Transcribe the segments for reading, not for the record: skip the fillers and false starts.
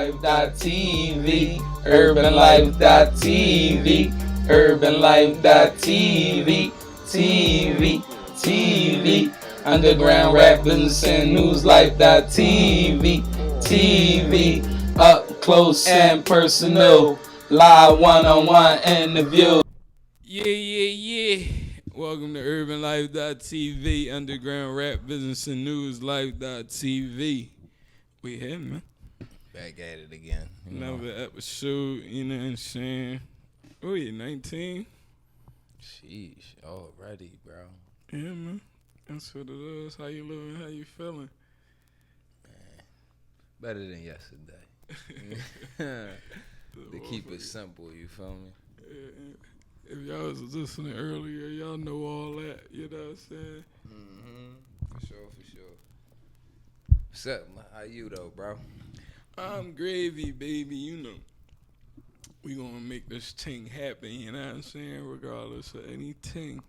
UrbanLife.tv, UrbanLife.tv, UrbanLife.tv, TV, Underground Rap Business and News Life.tv, TV, up close and personal, live one-on-one interview. Yeah. Welcome to UrbanLife.tv, Underground Rap Business and News Life.tv. We here, man. Back at it again. Another episode, you know what I'm saying? Oh, yeah, 19? Sheesh, already, bro. Yeah, man. That's what it is. How you living? How you feeling? Man, better than yesterday. To keep it simple, you feel me? Yeah. If y'all was listening earlier, y'all know all that. You know what I'm saying? For sure. What's up, man? How you, though, bro? I'm gravy, baby. You know. We gonna make this thing happen, you know what I'm saying? Regardless of anything.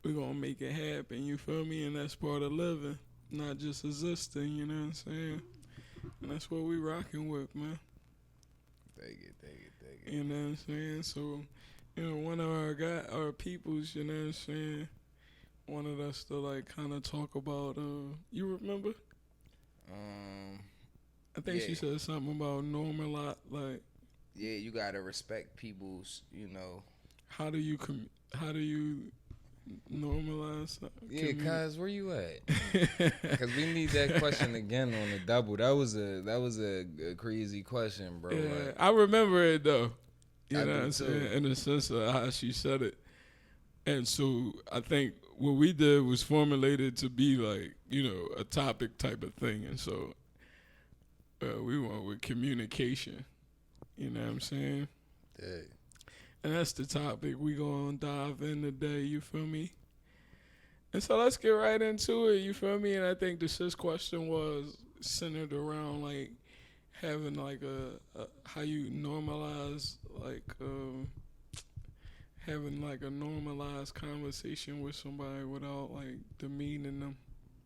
We gonna make it happen, you feel me? And that's part of living, not just existing, you know what I'm saying? And that's what we rocking with, man. Take it. You know what I'm saying? So, you know, one of our peoples, you know what I'm saying, wanted us to like kind of talk about, you remember? I think she said something about like. Yeah, you gotta respect people's, you know. How do you normalize? Yeah, cuz where you at? Because we need that question again on the double. That was a crazy question, bro. Yeah, like, I remember it though. You I know what I'm do saying? too. In the sense of how she said it. And so I think what we did was formulated to be like, you know, a topic type of thing. And so we went with communication. You know what I'm saying? Yeah. And that's the topic we gonna dive in today, you feel me? And so let's get right into it, you feel me? And I think the sis question was centered around like having like a how you normalize like having like a normalized conversation with somebody without like demeaning them.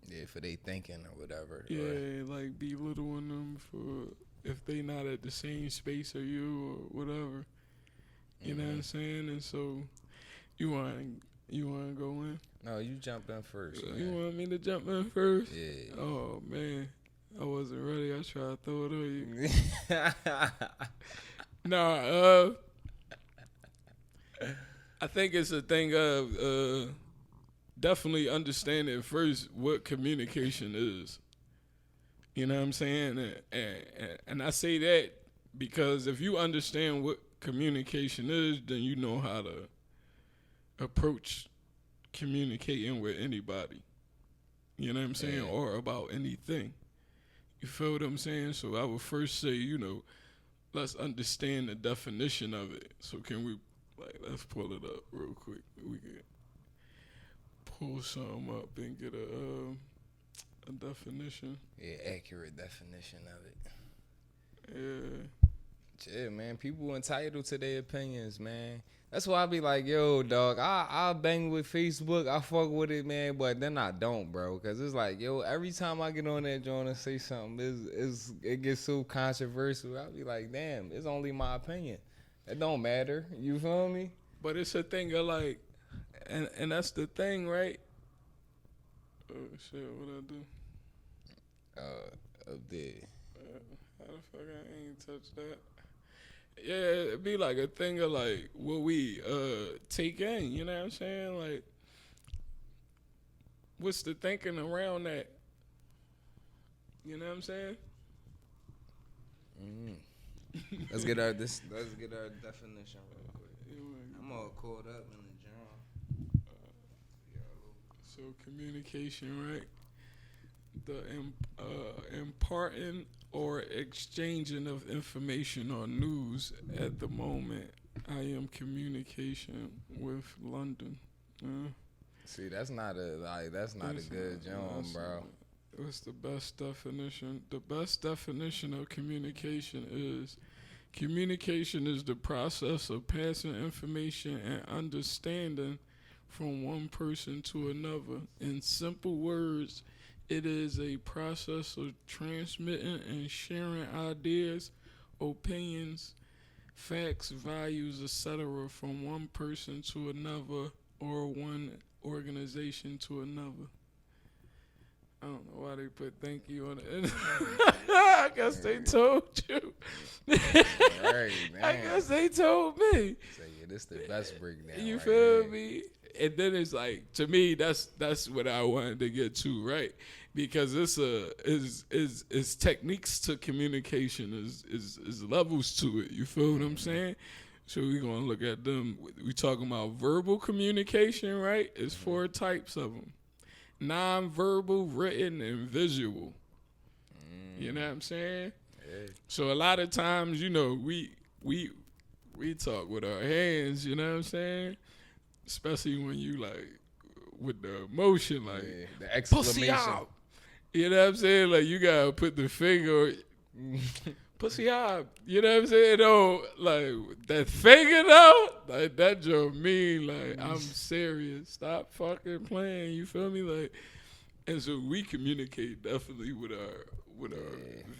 Yeah, for they thinking or whatever. Yeah, like belittling them for if they not at the same space or you or whatever. You know what I'm saying? And so you want to go in? No, you jump in first, man. You want me to jump in first? Yeah. Oh man, I wasn't ready. I tried to throw it on you. Nah, I think it's a thing of definitely understanding first what communication is. You know what I'm saying? And I say that because if you understand what communication is, then you know how to approach communicating with anybody. You know what I'm saying? Yeah. Or about anything. You feel what I'm saying? So I would first say, you know, let's understand the definition of it. So can we, let's pull it up real quick. We can pull something up and get a definition. Yeah, accurate definition of it. Yeah. Yeah, man, people entitled to their opinions, man. That's why I be like, yo, dog, I bang with Facebook, I fuck with it, man, but then I don't, bro, because it's like, yo, every time I get on that joint and say something, it gets so controversial. I be like, damn, it's only my opinion. It don't matter. You feel me? But it's a thing of like, and that's the thing, right? Oh shit, what I do? Up there. How the fuck I ain't touch that? Yeah, it'd be like a thing of like what we take in, you know what I'm saying? Like, what's the thinking around that? You know what I'm saying? Let's get our definition real quick. I'm all caught up in the job. So communication, right? The imparting or exchanging of information or news at the moment. I am communication with London. See, that's not a good job, bro. What's the best definition? The best definition of communication is the process of passing information and understanding from one person to another. In simple words, It is a process of transmitting and sharing ideas, opinions, facts, values, etc. from one person to another or one organization to another. I don't know why they put thank you on it. I guess they told you. Right, man. I guess they told me. Say, yeah, this the best breakdown. You right feel here. me? And then it's like, to me, that's what I wanted to get to, right? Because it's is techniques to communication, is levels to it. You feel what I'm saying? So we're gonna look at them. We talking about verbal communication, right? It's 4 types of them: non-verbal, written, and visual. You know what I'm saying? Yeah. So a lot of times, you know, we talk with our hands. You know what I'm saying? Especially when you like with the emotion, like Yeah, the pussy exclamation. out. You know what I'm saying? Like you gotta put the finger, pussy out. You know what I'm saying? No, like that finger though, like that joke mean. Like I'm serious. Stop fucking playing. You feel me? Like, and so we communicate definitely with our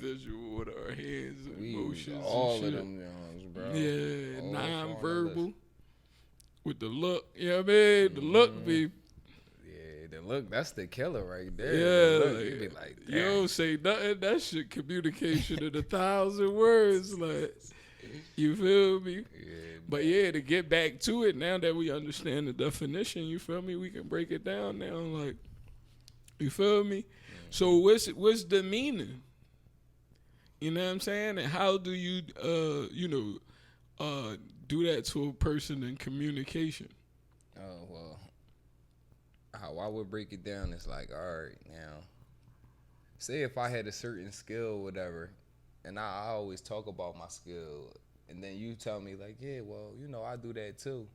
visual, with our hands, and We use emotions, all and of shit. them Jones, bro. Yeah, All on the non-verbal. list. With the look, you know what I mean? The look be, Yeah, the look, that's the killer right there. yeah, The look, you be like, you damn. don't say nothing. That shit communication in 1,000 words. Like, you feel me? Yeah, But yeah, to get back to it, now that we understand the definition, you feel me? We can break it down now. Like, you feel me? So what's the meaning? You know what I'm saying? And how do you, do that to a person in communication? Oh, well, how I would break it down is like, all right, now, say if I had a certain skill or whatever, and I always talk about my skill, and then you tell me like, yeah, well, you know, I do that too,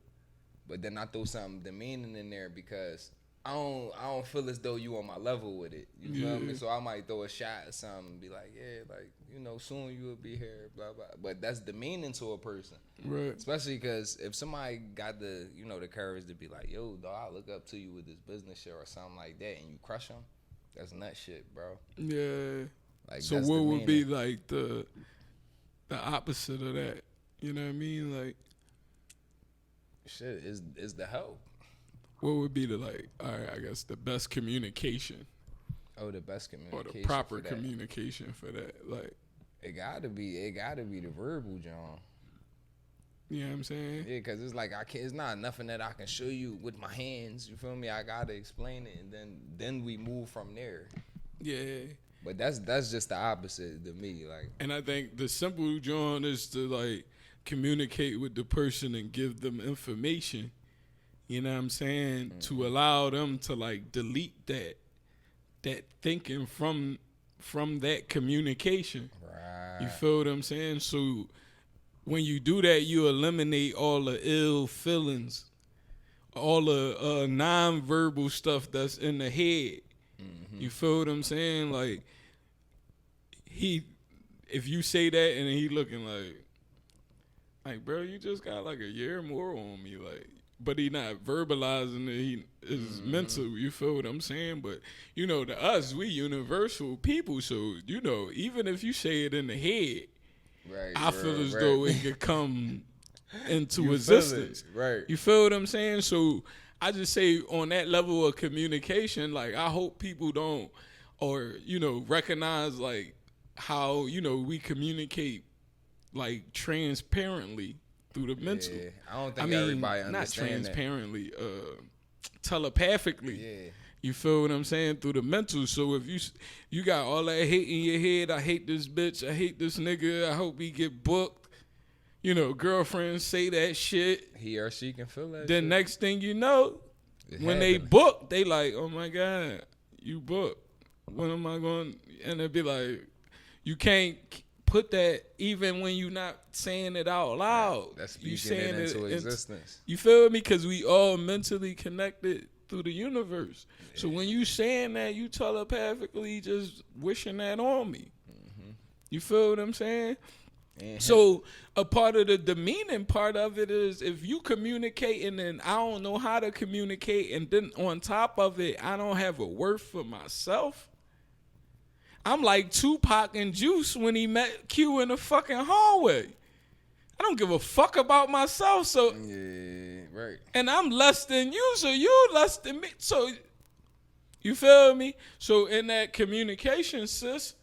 but then I throw something demeaning in there because I don't feel as though you on my level with it. You feel me? So I might throw a shot or something and be like, yeah, like, you know, soon you will be here, blah, blah. But that's demeaning to a person. Right. Especially because if somebody got the, you know, the courage to be like, yo, dog, I look up to you with this business shit or something like that, and you crush them, that's nut shit, bro. Yeah. Like, So that's what would be demeaning. like the opposite of that? You know what I mean? Like, Shit is the help. what would be the like? All right, I guess the best communication Oh, the best or communication. the proper for that. communication for that. Like, It gotta be the verbal, John. you know what I'm saying? Yeah, cause it's like it's not nothing that I can show you with my hands. You feel me? I gotta explain it, and then we move from there. Yeah. But that's just the opposite to me. Like, And I think the simple John is to like communicate with the person and give them information. You know what I'm saying? To allow them to like delete that thinking from that communication. right? You feel what I'm saying? So when you do that, you eliminate all the ill feelings, all the non-verbal stuff that's in the head. You feel what I'm saying? Like, if you say that and he looking like, bro, you just got like a year more on me, like, but he not verbalizing it. He is mental. You feel what I'm saying? But you know, to us, we universal people. So you know, even if you say it in the head, Right. I feel right, as right. though it could come into You feel existence. it, right? You feel what I'm saying? So I just say on that level of communication, like I hope people don't, or you know, recognize like how you know we communicate like transparently through the mental. Yeah, I don't think everybody not understand that. transparently, telepathically. Yeah. You feel what I'm saying? Through the mental. So if you got all that hate in your head, I hate this bitch, I hate this nigga, I hope he get booked. You know, girlfriends say that shit. He or she can feel that. Then shit. next thing you know, It when they happen. book, they like, oh my God, you booked. When am I going? And they be like, you can't put that even when you're not saying it out loud. That's you speaking it into it's- existence. You feel me? Because we all mentally connected through the universe. So when you saying that, you telepathically just wishing that on me. You feel what I'm saying? Mhm. So a part of the demeaning part of it is if you communicate and then I don't know how to communicate and then on top of it, I don't have a worth for myself. I'm like Tupac and Juice when he met Q in the fucking hallway. I don't give a fuck about myself, so Yeah, right. and I'm less than you, so you less than me. So you feel me? So in that communication, sis,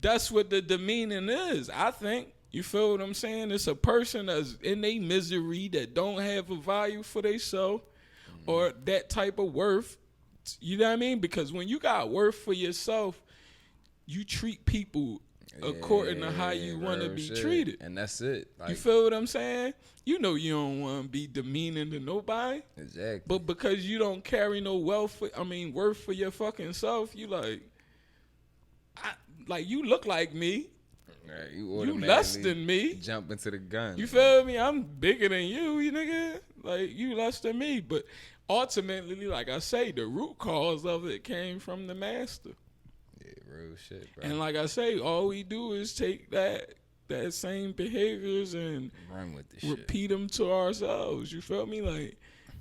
that's what the demeaning is, I think. You feel what I'm saying? It's a person that's in their misery that don't have a value for themselves or that type of worth. You know what I mean? Because when you got worth for yourself, you treat people according to how you want to real be shit. treated. And that's it. Like, You feel what I'm saying? You know you don't want to be demeaning to nobody. exactly. But because you don't carry no worth for your fucking self, you like you look like me. Right, You automatically less than me. jump into the gun. You feel me? I'm bigger than you nigga. Like you less than me. But ultimately, like I say, the root cause of it came from the master. Yeah, real shit, bro. And like I say, all we do is take that same behaviors and Run with the shit. repeat them to ourselves. You feel me? Like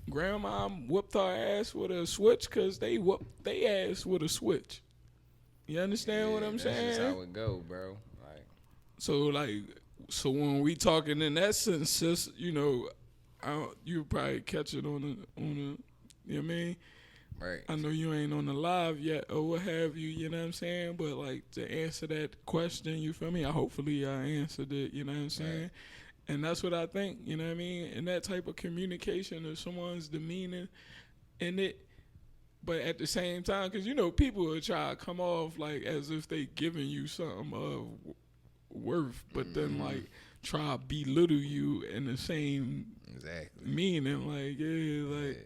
grandma whooped our ass with a switch because they whooped they ass with a switch. You understand what I'm that's saying? just how it go, bro. Like, So when we talking in that sense, sis, you know, you probably catch it on the, you know what I mean? right. I know you ain't on the live yet or what have you, you know what I'm saying? But like to answer that question, you feel me? Hopefully I answered it, you know what I'm saying? Right. And that's what I think, you know what I mean? And that type of communication, if someone's demeaning in it, but at the same time, because you know people will try to come off like as if they giving you something of worth, but then like try to belittle you in the same Exactly. meaning, like like Yeah.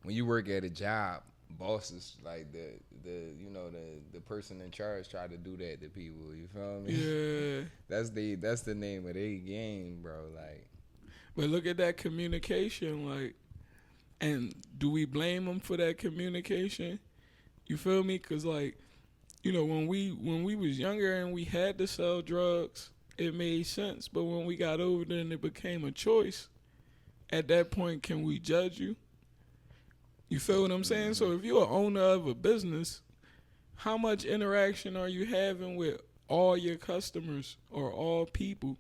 When you work at a job, bosses like the you know the person in charge try to do that to people. You feel me? yeah. That's the name of their game, bro. Like, But look at that communication, like, and do we blame them for that communication? You feel me? Cause like, you know, when we was younger and we had to sell drugs, it made sense. But when we got older and it became a choice, at that point, can we judge you? You feel what I'm saying? So if you're an owner of a business, how much interaction are you having with all your customers or all people?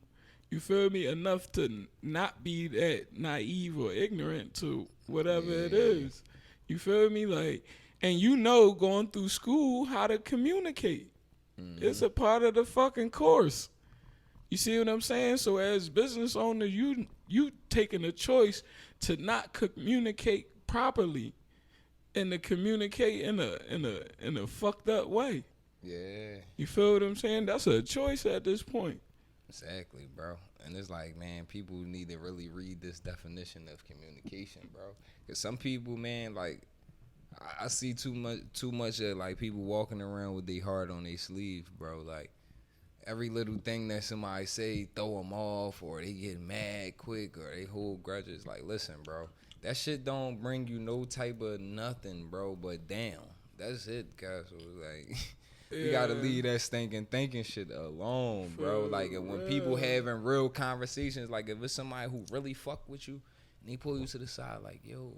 You feel me? Enough to not be that naive or ignorant to whatever it is. You feel me? Like, and you know going through school how to communicate. It's a part of the fucking course. You see what I'm saying? So as business owner, you taking a choice to not communicate properly and to communicate in a fucked up way. yeah, You feel what I'm saying? That's a choice at this point. exactly, bro. And it's like, man, people need to really read this definition of communication, bro. Cause some people, man, like I see too much of like people walking around with their heart on their sleeve, bro. Like every little thing that somebody say, throw them off, or they get mad quick, or they hold grudges. Like, listen, bro, that shit don't bring you no type of nothing, bro. But damn, that's it, guys. So like, we gotta leave that stinking thinking shit alone, bro. Like, and when people having real conversations, like if it's somebody who really fuck with you, and they pull you to the side, like, yo,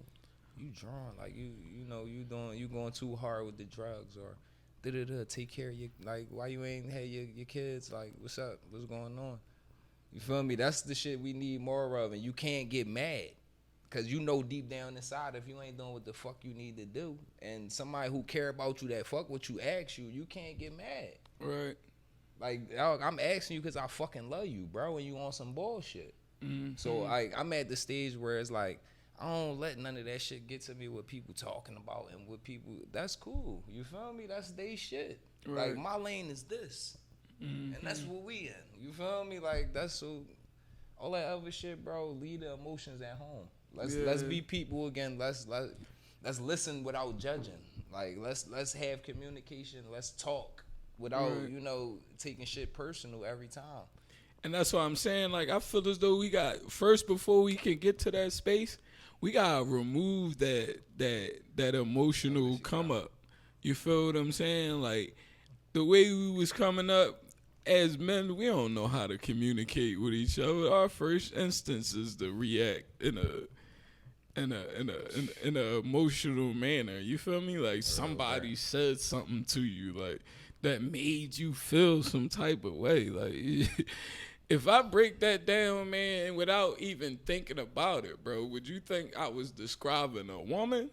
you drawn, like you know, you going too hard with the drugs, or take care of your, like, why you ain't had your kids, like, what's up, what's going on? You feel me? That's the shit we need more of. And you can't get mad because you know deep down inside if you ain't doing what the fuck you need to do, and somebody who care about you that fuck what you ask you can't get mad. Right. Like, dog, I'm asking you because I fucking love you, bro, and you on some bullshit. So like, I'm at the stage where it's like, I don't let none of that shit get to me, what people talking about and what people, that's cool. You feel me? That's they shit. Right. Like, my lane is this. And that's what we in. You feel me? Like, that's so, all that other shit, bro, leave the emotions at home. Let's be people again. Let's listen without judging. Like, let's have communication. Let's talk without, you know, taking shit personal every time. And that's what I'm saying. Like, I feel as though we got, first, before we can get to that space, we gotta remove that emotional come up. You feel what I'm saying? Like, the way we was coming up as men, we don't know how to communicate with each other. Our first instance is to react in in a emotional manner. You feel me? Like somebody said something to you like that made you feel some type of way. Like if I break that down, man, without even thinking about it, bro, would you think I was describing a woman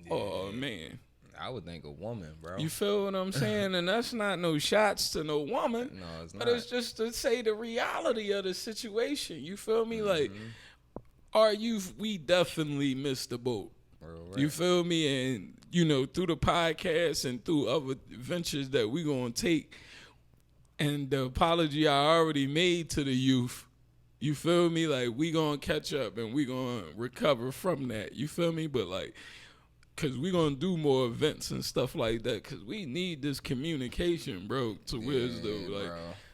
or a man? I would think a woman, bro. You feel what I'm saying? And that's not no shots to no woman. No, it's not. But it's just to say the reality of the situation. You feel me? Like, we definitely missed the boat. Right. You feel me? And, you know, through the podcast and through other ventures that we going to take, and the apology I already made to the youth, you feel me? Like, we going to catch up and we going to recover from that. You feel me? But, like, because we going to do more events and stuff like that because we need this communication, bro, to wisdom. Like,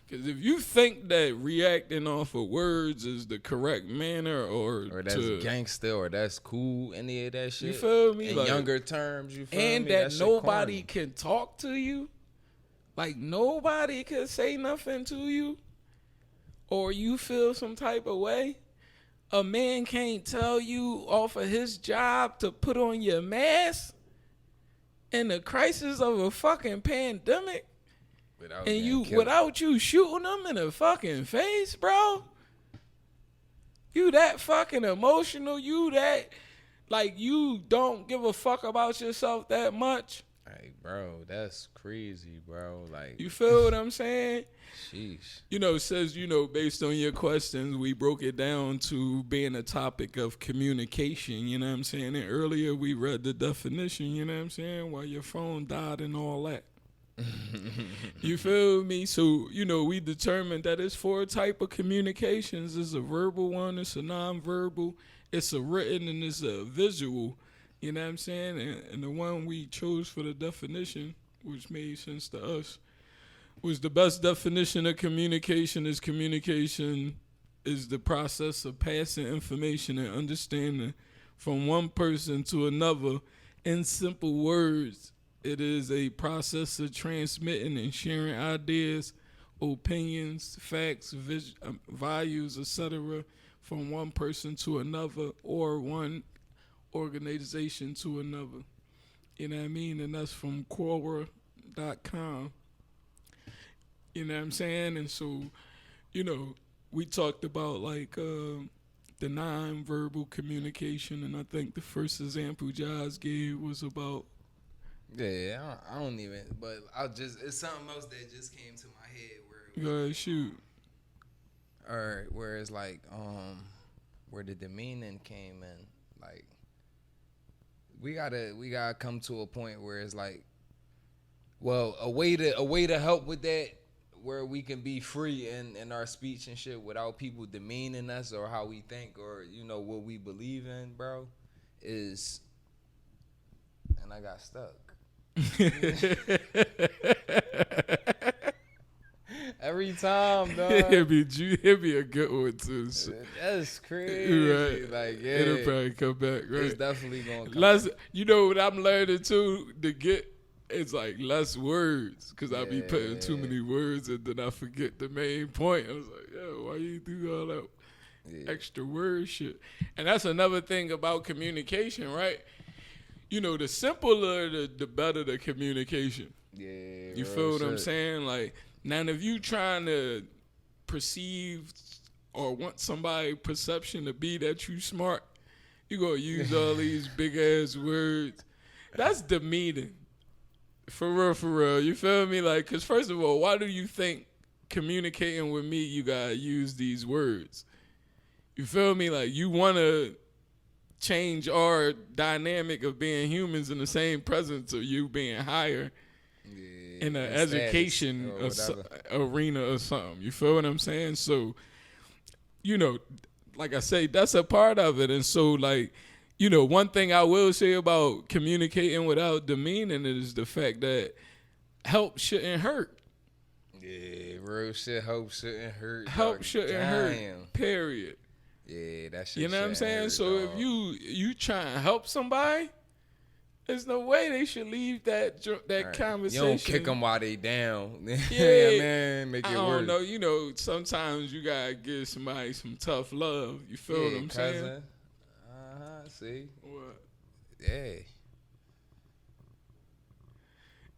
because if you think that reacting off of words is the correct manner or that's gangster or that's cool, any of that shit. You feel me? In like, younger terms, you feel and me? And that nobody corny. can talk to you. Like, nobody can say nothing to you. Or you feel some type of way. A man can't tell you off of his job to put on your mask in the crisis of a fucking pandemic without you shooting them in the fucking face, bro. You that fucking emotional, you that like you don't give a fuck about yourself that much. Like, bro, that's crazy, bro. Like, you feel what I'm saying? Sheesh. You know, it says, you know, based on your questions, we broke it down to being a topic of communication, you know what I'm saying? And earlier we read the definition, you know what I'm saying, while your phone died and all that. You feel me? So, you know, we determined that it's 4 type of communications. It's a verbal one, it's a nonverbal, it's a written, and it's a visual. You know what I'm saying? And the one we chose for the definition, which made sense to us, was the best definition of communication is the process of passing information and understanding from one person to another in simple words. It is a process of transmitting and sharing ideas, opinions, facts, values, etc. from one person to another or one organization to another. You know what I mean? And that's from Quora.com. You know what I'm saying? And so, you know, we talked about like the non-verbal communication, and I think the first example Josh gave was about. Yeah, I don't even, but it's something else that just came to my head where. Go ahead, shoot. Or where it's like, where the demeaning came in, like. We gotta come to a point where it's like, well, a way to help with that, where we can be free in our speech and shit without people demeaning us or how we think or, you know, what we believe in, bro, is, and I got stuck. Every time, dog. It'd be a good one too. So. That's crazy. Right. Like, yeah. It'll probably come back, right? It's definitely gonna come You know what I'm learning too, to get, it's like less words. Because I be putting too many words and then I forget the main point. I was like, yo, why you do all that extra word shit? And that's another thing about communication, right? You know, the simpler, the better the communication. Yeah. You feel what I'm saying? Like, now, if you trying to perceive or want somebody's perception to be that you smart, you gonna use all these big ass words. That's demeaning. For real. You feel me? Like, cause first of all, why do you think communicating with me, you gotta use these words? You feel me? Like, you wanna change our dynamic of being humans in the same presence of you being higher. In an education arena or something. You feel what I'm saying? So, you know, like I say, that's a part of it. And so, like, you know, one thing I will say about communicating without demeaning is the fact that help shouldn't hurt. Yeah, real shit. Help shouldn't hurt. Help shouldn't hurt. Period. Yeah, that shit. You know what I'm saying? Hurt, so dog. if you try and help somebody, there's no way they should leave that conversation. You don't kick them while they down. Yeah, man, make it work. I don't know. You know, sometimes you gotta give somebody some tough love. You feel what I'm saying? See? What? Yeah.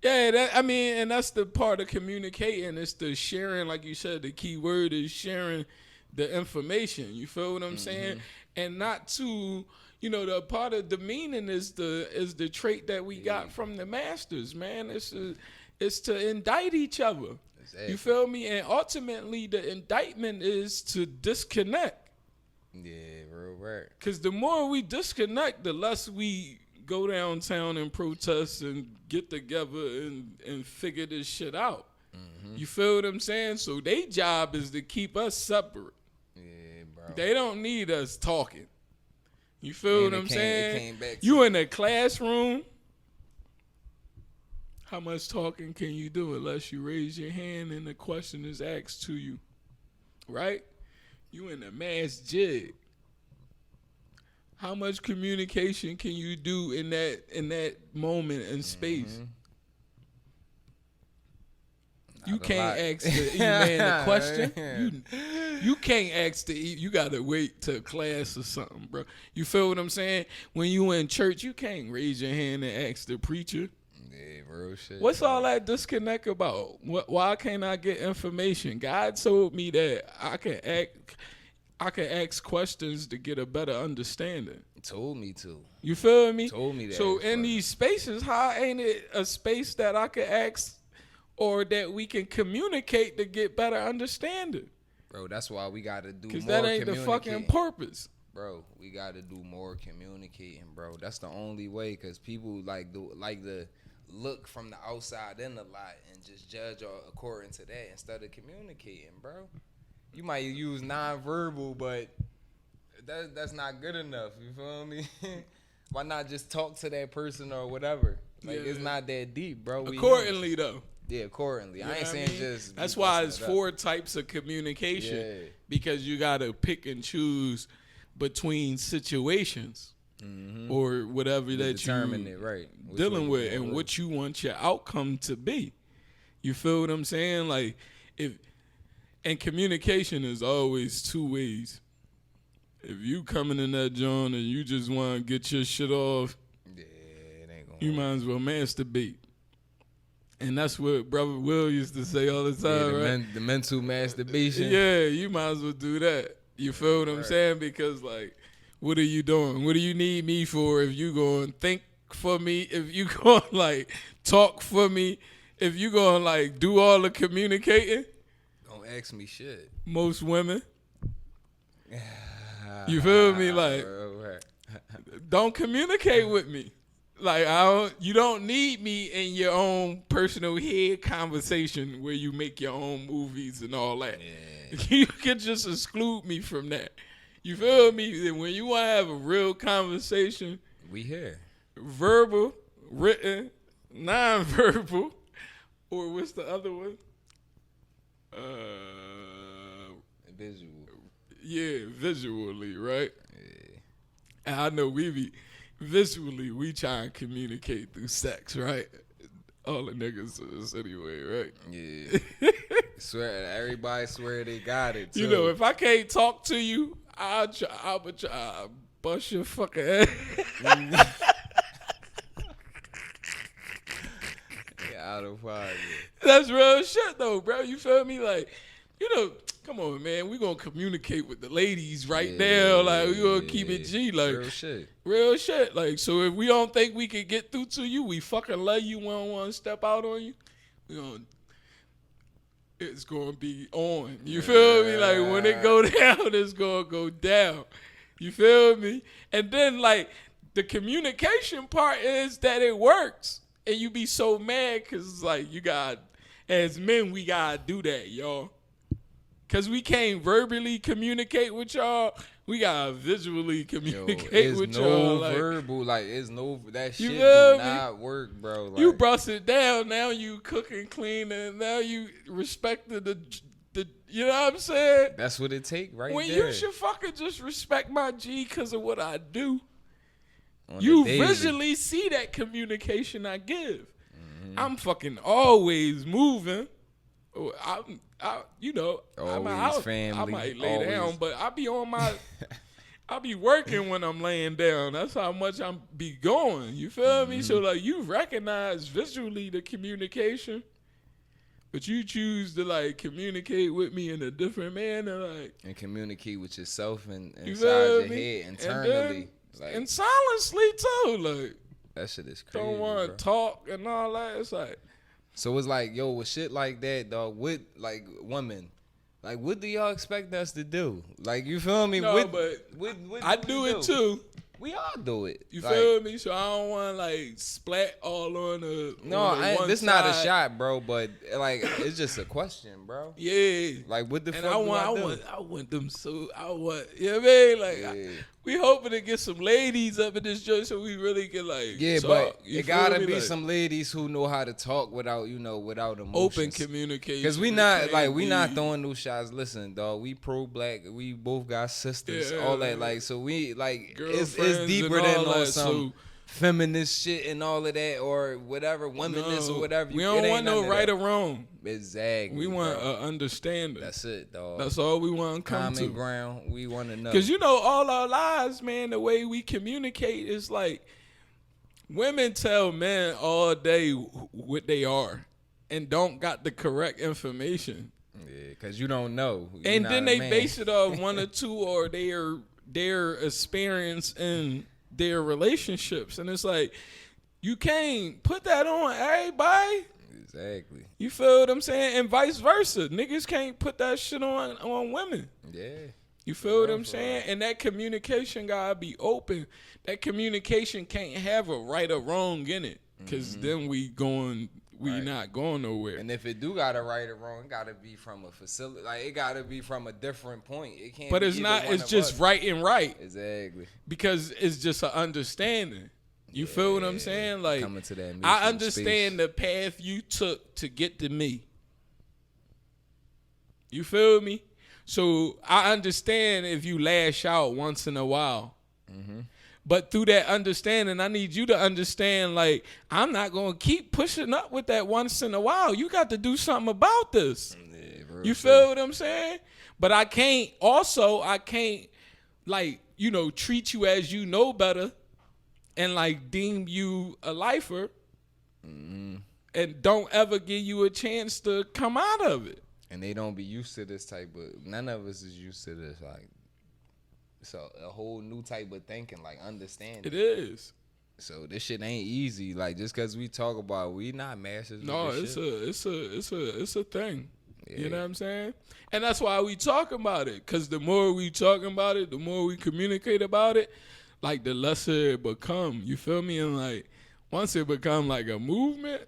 Yeah, and that's the part of communicating. It's the sharing, like you said, the key word is sharing the information. You feel what I'm saying? And not to, the part of the meaning is the trait that we got from the masters, man. It's to indict each other. Exactly. You feel me? And ultimately, the indictment is to disconnect. Yeah, real right. Because the more we disconnect, the less we go downtown and protest and get together and figure this shit out. You feel what I'm saying? So their job is to keep us separate. Yeah, bro. They don't need us talking. You feel what I'm saying? It came back to You in a classroom, how much talking can you do unless you raise your hand and the question is asked to you? Right? You in a mass jig. How much communication can you do in that moment and space? You can't ask the E-man the question. You can't ask you gotta wait till class or something, bro. You feel what I'm saying? When you in church, you can't raise your hand and ask the preacher. Yeah, real shit. What's all that disconnect about? Why can't I get information? God told me that I can ask questions to get a better understanding. Told me to. You feel me? Told me that. So in these spaces, how ain't it a space that I can ask or that we can communicate to get better understanding? Bro, that's why we got to do more Because that ain't the fucking purpose. Bro, we got to do more communicating, bro. That's the only way, because people like the look from the outside in a lot and just judge according to that instead of communicating, bro. You might use nonverbal, but that's not good enough. You feel me? Why not just talk to that person or whatever? Like, it's not that deep, bro. Accordingly, though. Yeah, accordingly. I ain't saying just. That's why it's 4 types of communication. Yeah. Because you got to pick and choose between situations or whatever that determine you it, right. dealing with and what you want your outcome to be. You feel what I'm saying? Like, and communication is always 2 ways. If you coming in that joint and you just want to get your shit off, Yeah, it ain't gonna you might as well masturbate. And that's what Brother Will used to say all the time, right? The mental masturbation. Yeah, you might as well do that. You feel what I'm saying? Because, like, what are you doing? What do you need me for if you going to think for me? If you going to, like, talk for me? If you going to, like, do all the communicating? Don't ask me shit. Most women. You feel me? Like, don't communicate with me. Like, you don't need me in your own personal head conversation where you make your own movies and all that. Yeah. You can just exclude me from that. You feel me? And when you want to have a real conversation, we here. Verbal, written, non-verbal, or what's the other one? Visual. Yeah, visually, right? Yeah. And I know visually, we try and communicate through sex, right? All the niggas is anyway, right? Yeah. Everybody swear they got it, too. You know, if I can't talk to you, I'll bust your fucking ass. Out of pocket. That's real shit, though, bro. You feel me? Like, come on, man. We gonna communicate with the ladies right now. Like, we gonna keep it G. Like, real shit. Like, so if we don't think we can get through to you, we fucking love you. We don't want to step out on you. It's gonna be on. You feel me? Like, when it go down, it's gonna go down. You feel me? And then, like, the communication part is that it works. And you be so mad because, like, as men, we gotta do that, y'all. Because we can't verbally communicate with y'all. We gotta visually communicate with y'all. Like, verbal, like, that shit do not work, bro. Like, you bust it down, now you cook and clean, and now you respected the you know what I'm saying? That's what it take right when there. You should fucking just respect my G because of what I do. You visually see that communication I give. I'm fucking always moving. I'm out. I might lay down, but I be on my I be working when I'm laying down. That's how much I'm be going. You feel me? So like you recognize visually the communication, but you choose to like communicate with me in a different manner, like and communicate with yourself and you inside feel your me? head And internally. then- Like and silently too. Like that shit is crazy. don't want bro. to talk and all that. It's like So it's like, yo, with shit like that, dog, with like women, like what do y'all expect us to do? Like you feel me? no, What- but what I we do it too. We all do it. You Like, feel me? So I don't want to like splat all on the No, on the one this not a side. shot, bro. But like, it's just a question, bro. Yeah. Like, what the And fuck I want, do I do? want, I want them so. I want, you know what I mean? Like, Yeah. we hoping to get some ladies up in this joint so we really can like, Yeah, talk. but You it feel gotta me? be Like, some ladies who know how to talk without, without emotions. open communication. Cause we It not can't like we not be- throwing no shots. Listen, dog, we pro black. We both got sisters, Yeah, all that. Like, so we like it's girlfriends deeper and than all on that, some so- feminist shit and all of that or whatever, womanist No, or whatever. We It don't ain't want none no of right that. or wrong. Exactly. We want bro. understanding. That's it, dog. That's all we want to come common to. ground. We want to know. Because you know, all our lives, man, the way we communicate is like women tell men all day what they are and don't got the correct information. Yeah, cause you don't know. You And not then a they man. base it off one or two or their experience in their relationships. And it's like, you can't put that on everybody. Exactly. You feel what I'm saying? And vice versa. Niggas can't put that shit on women. Yeah. You feel what real, I'm for saying? And that communication gotta be open. That communication can't have a right or wrong in it. Cause then we Right. not going nowhere. And if it do got a right or wrong, it gotta be from a facility. Like it gotta be from a different point. It can't. But be it's either not, one it's of just us. right and right. Exactly. Because it's just an understanding. You feel what I'm saying? Like Coming to that. I mutual understand space. the path you took to get to me. You feel me? So I understand if you lash out once in a while. But through that understanding, I need you to understand, like, I'm not going to keep pushing up with that once in a while. You got to do something about this. Yeah, real You shit. feel what I'm saying? But I can't, like, treat you as you know better and, like, deem you a lifer and don't ever give you a chance to come out of it. And they don't be used to this type of. None of us is used to this. Like, so a whole new type of thinking, like understanding. It is. So this shit ain't easy. Like just cause we talk about, it, we not masters. No, with this it's shit. a thing. You Yeah. know what I'm saying? And that's why we talk about it. Cause the more we talk about it, the more we communicate about it, like the lesser it become. You feel me? And like once it become like a movement,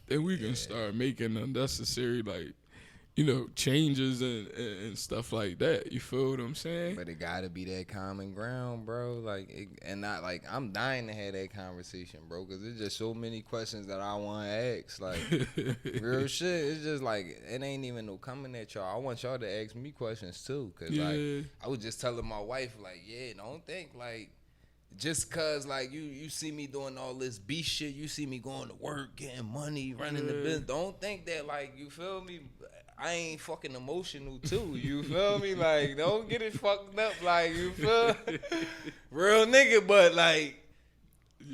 then we can start making unnecessary changes and stuff like that. You feel what I'm saying? But it gotta be that common ground, bro. Like, and not like I'm dying to have that conversation, bro. Cause there's just so many questions that I want to ask. Like, real shit. It's just like it ain't even no coming at y'all. I want y'all to ask me questions too. Cause Yeah. like I was just telling my wife, like, yeah, don't think like. Just cause like you see me doing all this beast shit, you see me going to work, getting money, running the business. Don't think that like you feel me. I ain't fucking emotional too. You feel me? Like don't get it fucked up. Like you feel real nigga, but like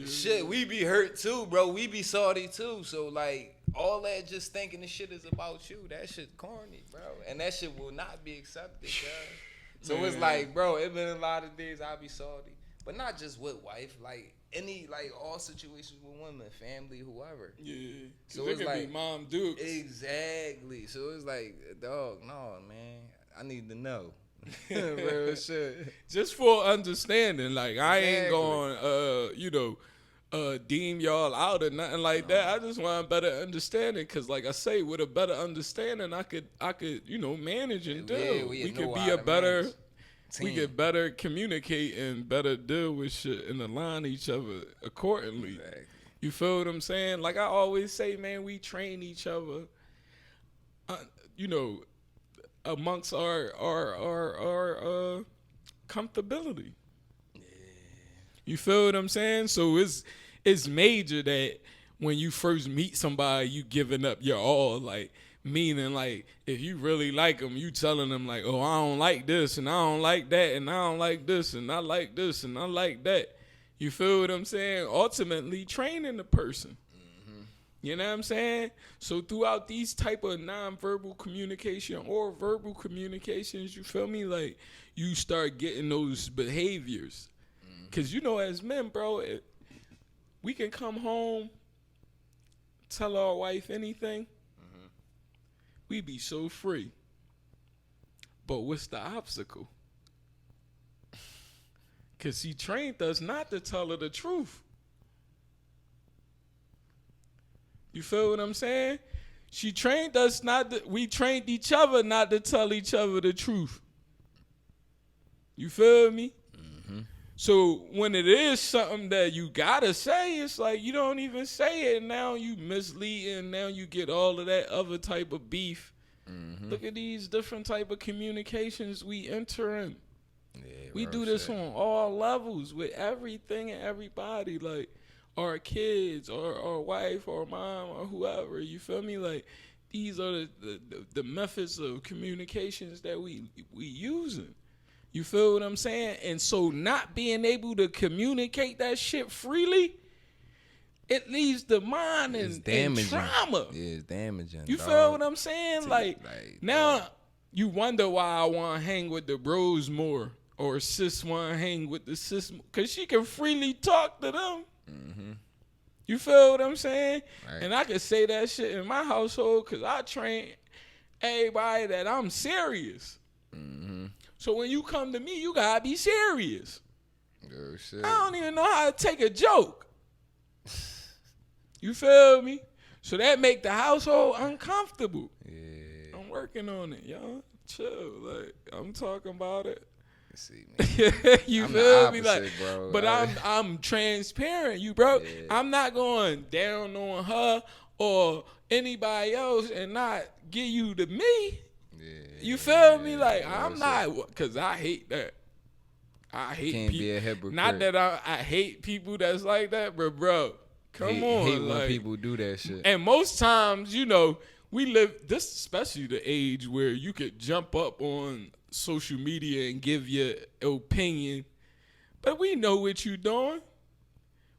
shit, we be hurt too, bro. We be salty too. So like all that just thinking the shit is about you. That shit corny, bro. And that shit will not be accepted, guys. So it's Man. like, bro, it been a lot of days I be salty. But not just with wife, like any, like all situations with women, family, whoever. Yeah. So So it it's could like- be Mom Dukes. Exactly. So it's like, dog, no, man, I need to know. Real shit. Just for understanding. Like I ain't Exactly. going deem y'all out or nothing like that. I just want a better understanding. Cause like I say, with a better understanding, I could manage and Yeah, deal. we We know could how be a to better manage. we Team. could better communicate and better deal with shit and align each other accordingly. Exactly. You feel what I'm saying? Like I always say, man, we train each other, amongst our comfortability. You feel what I'm saying? So it's major that when you first meet somebody, you giving up your all. Like Meaning, like, if you really like them, you telling them, like, oh, I don't like this, and I don't like that, and I don't like this, and I like this, and I like that. You feel what I'm saying? Ultimately, training the person. You know what I'm saying? So throughout these type of nonverbal communication or verbal communications, you feel me? Like, you start getting those behaviors. Because, you know, as men, bro, we can come home, tell our wife anything. We be so free. But what's the obstacle? Because he trained us not to tell her the truth. You feel what I'm saying? She trained us we trained each other not to tell each other the truth. You feel me? So when it is something that you gotta say, it's like you don't even say it. Now you misleading. Now you get all of that other type of beef. Look at these different type of communications we enter in. Yeah, we do this on all levels with everything and everybody. Like our kids or our wife or mom or whoever. You feel me? Like these are the methods of communications that we using. You feel what I'm saying? And so not being able to communicate that shit freely, it leaves the mind in trauma. Yeah, it's damaging. You feel what I'm saying? Like now you wonder why I want to hang with the bros more or sis want to hang with the sis because she can freely talk to them. You feel what I'm saying? Right. And I can say that shit in my household because I train everybody that I'm serious. So when you come to me, you gotta be serious. Oh, shit. I don't even know how to take a joke. You feel me? So that make the household uncomfortable. Yeah. I'm working on it, y'all. Chill. Like, I'm talking about it. See, man. You feel me? Opposite, like, bro. But I'm transparent, you bro. Yeah. I'm not going down on her or anybody else and not give you to me. You feel me? Like, I'm not, because I hate that. I hate Can't people. Be a hypocrite. Not that I hate people that's like that, but bro, come on. Hate like, when people do that shit. And most times, you know, we live, this especially the age where you could jump up on social media and give your opinion, but we know what you doing.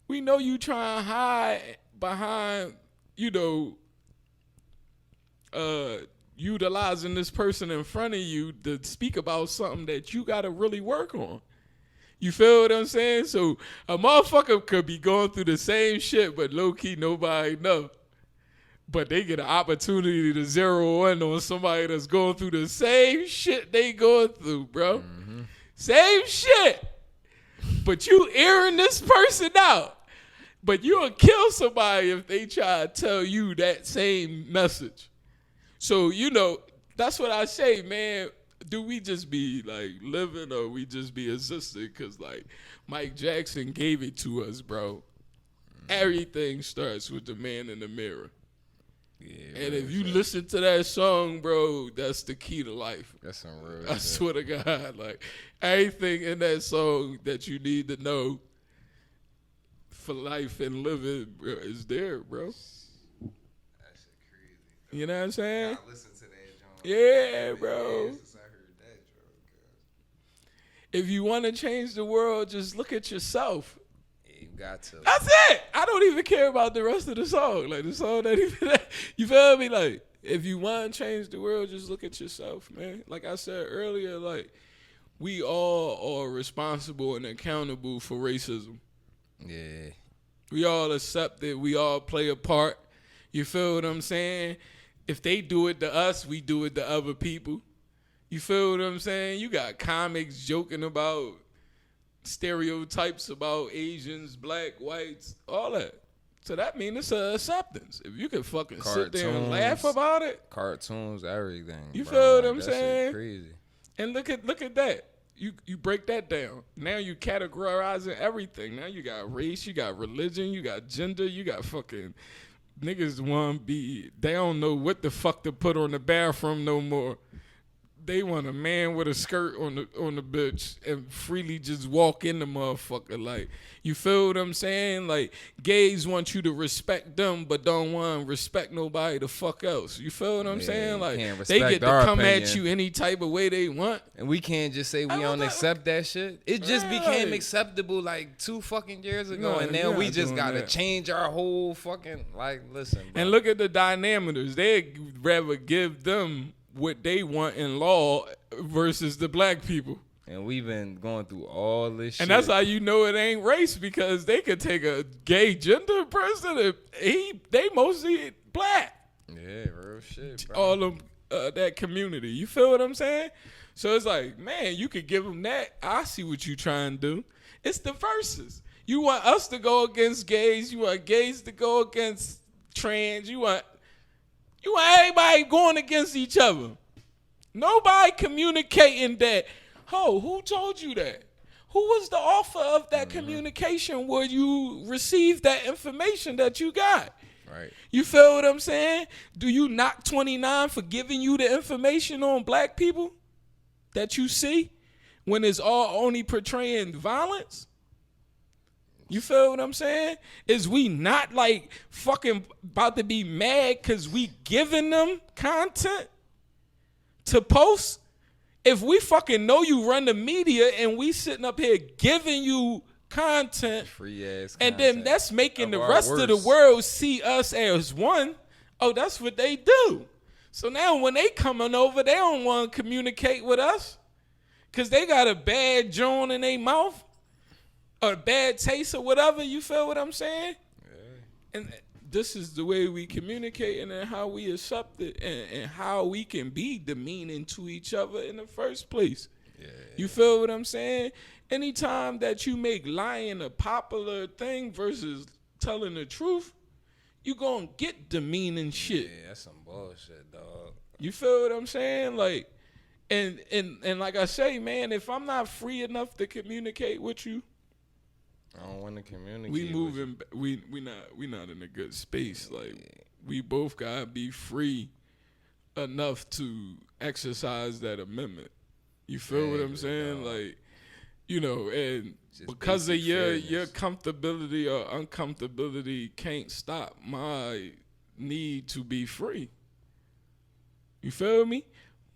We know you trying to hide behind, you know, utilizing this person in front of you to speak about something that you got to really work on. You feel what I'm saying? So a motherfucker could be going through the same shit, but low-key nobody know. But they get an opportunity to zero in on somebody that's going through the same shit they going through, bro. Same shit. But you airing this person out. But you'll kill somebody if they try to tell you that same message. So, you know, that's what I say, man. Do we just be, like, living or we just be existing? Because, like, Mike Jackson gave it to us, bro. Everything starts with the man in the mirror. Yeah, and if you listen to that song, bro, that's the key to life. That's some real I swear to God. Like, everything in that song that you need to know for life and living, bro, is there, bro. You know what I'm saying? I listen to that, John. Yeah, bro. If you want to change the world, just look at yourself. Yeah, you got to. That's it. I don't even care about the rest of the song. Like, the song ain't even that. You feel me? Like, if you want to change the world, just look at yourself, man. Like I said earlier, like, we all are responsible and accountable for racism. Yeah. We all accept it. We all play a part. You feel what I'm saying? If they do it to us, we do it to other people. You feel what I'm saying? You got comics joking about stereotypes about Asians, black, whites, all that. So that means it's a acceptance. If you can fucking sit there and laugh about it. Cartoons, everything. You feel what I'm that saying? Shit crazy. And look at that. You break that down. Now you categorizing everything. Now you got race, you got religion, you got gender, you got fucking niggas want to be, they don't know what the fuck to put on the bathroom no more. they want a man with a skirt on the bitch and freely just walk in the motherfucker. Like, you feel what I'm saying? Like, gays want you to respect them, but don't want to respect nobody the fuck else. You feel what I'm saying? Like, they get to come at you any type of way they want. And we can't just say we don't accept that shit. It just became acceptable like 2 fucking years ago. And now we just got to change our whole fucking, like, listen, bro. And look at the dynameters. They'd rather give them what they want in law versus the black people. And we've been going through all this shit. And that's how you know it ain't race, because they could take a gay gender person and they mostly black. Yeah, real shit, bro. All of that community. You feel what I'm saying? So it's like, man, you could give them that. I see what you trying to do. It's the verses. You want us to go against gays. You want gays to go against trans. You want everybody going against each other. Nobody communicating that. Oh, who told you that? Who was the author of that communication where you received that information that you got? Right. You feel what I'm saying? Do you knock 29 for giving you the information on black people that you see when it's all only portraying violence? You feel what I'm saying? Is we not like fucking about to be mad because we giving them content to post? If we fucking know you run the media and we sitting up here giving you content, free ass and content then that's making the our rest of the worst. world see us as one, oh, that's what they do. So now when they coming over, they don't want to communicate with us because they got a bad joint in their mouth or a bad taste or whatever. You feel what I'm saying? Yeah. And this is the way we communicate and how we accept it and how we can be demeaning to each other in the first place. Yeah. You feel what I'm saying? Anytime that you make lying a popular thing versus telling the truth, you gonna get demeaning shit. Yeah, that's some bullshit, dog. You feel what I'm saying? Like, and like I say, man, if I'm not free enough to communicate with you, I don't want to communicate. We moving. We not in a good space. Like, we both gotta be free enough to exercise that amendment. You feel what I'm saying? Like, you know, and just because of your comfortability or uncomfortability can't stop my need to be free. You feel me?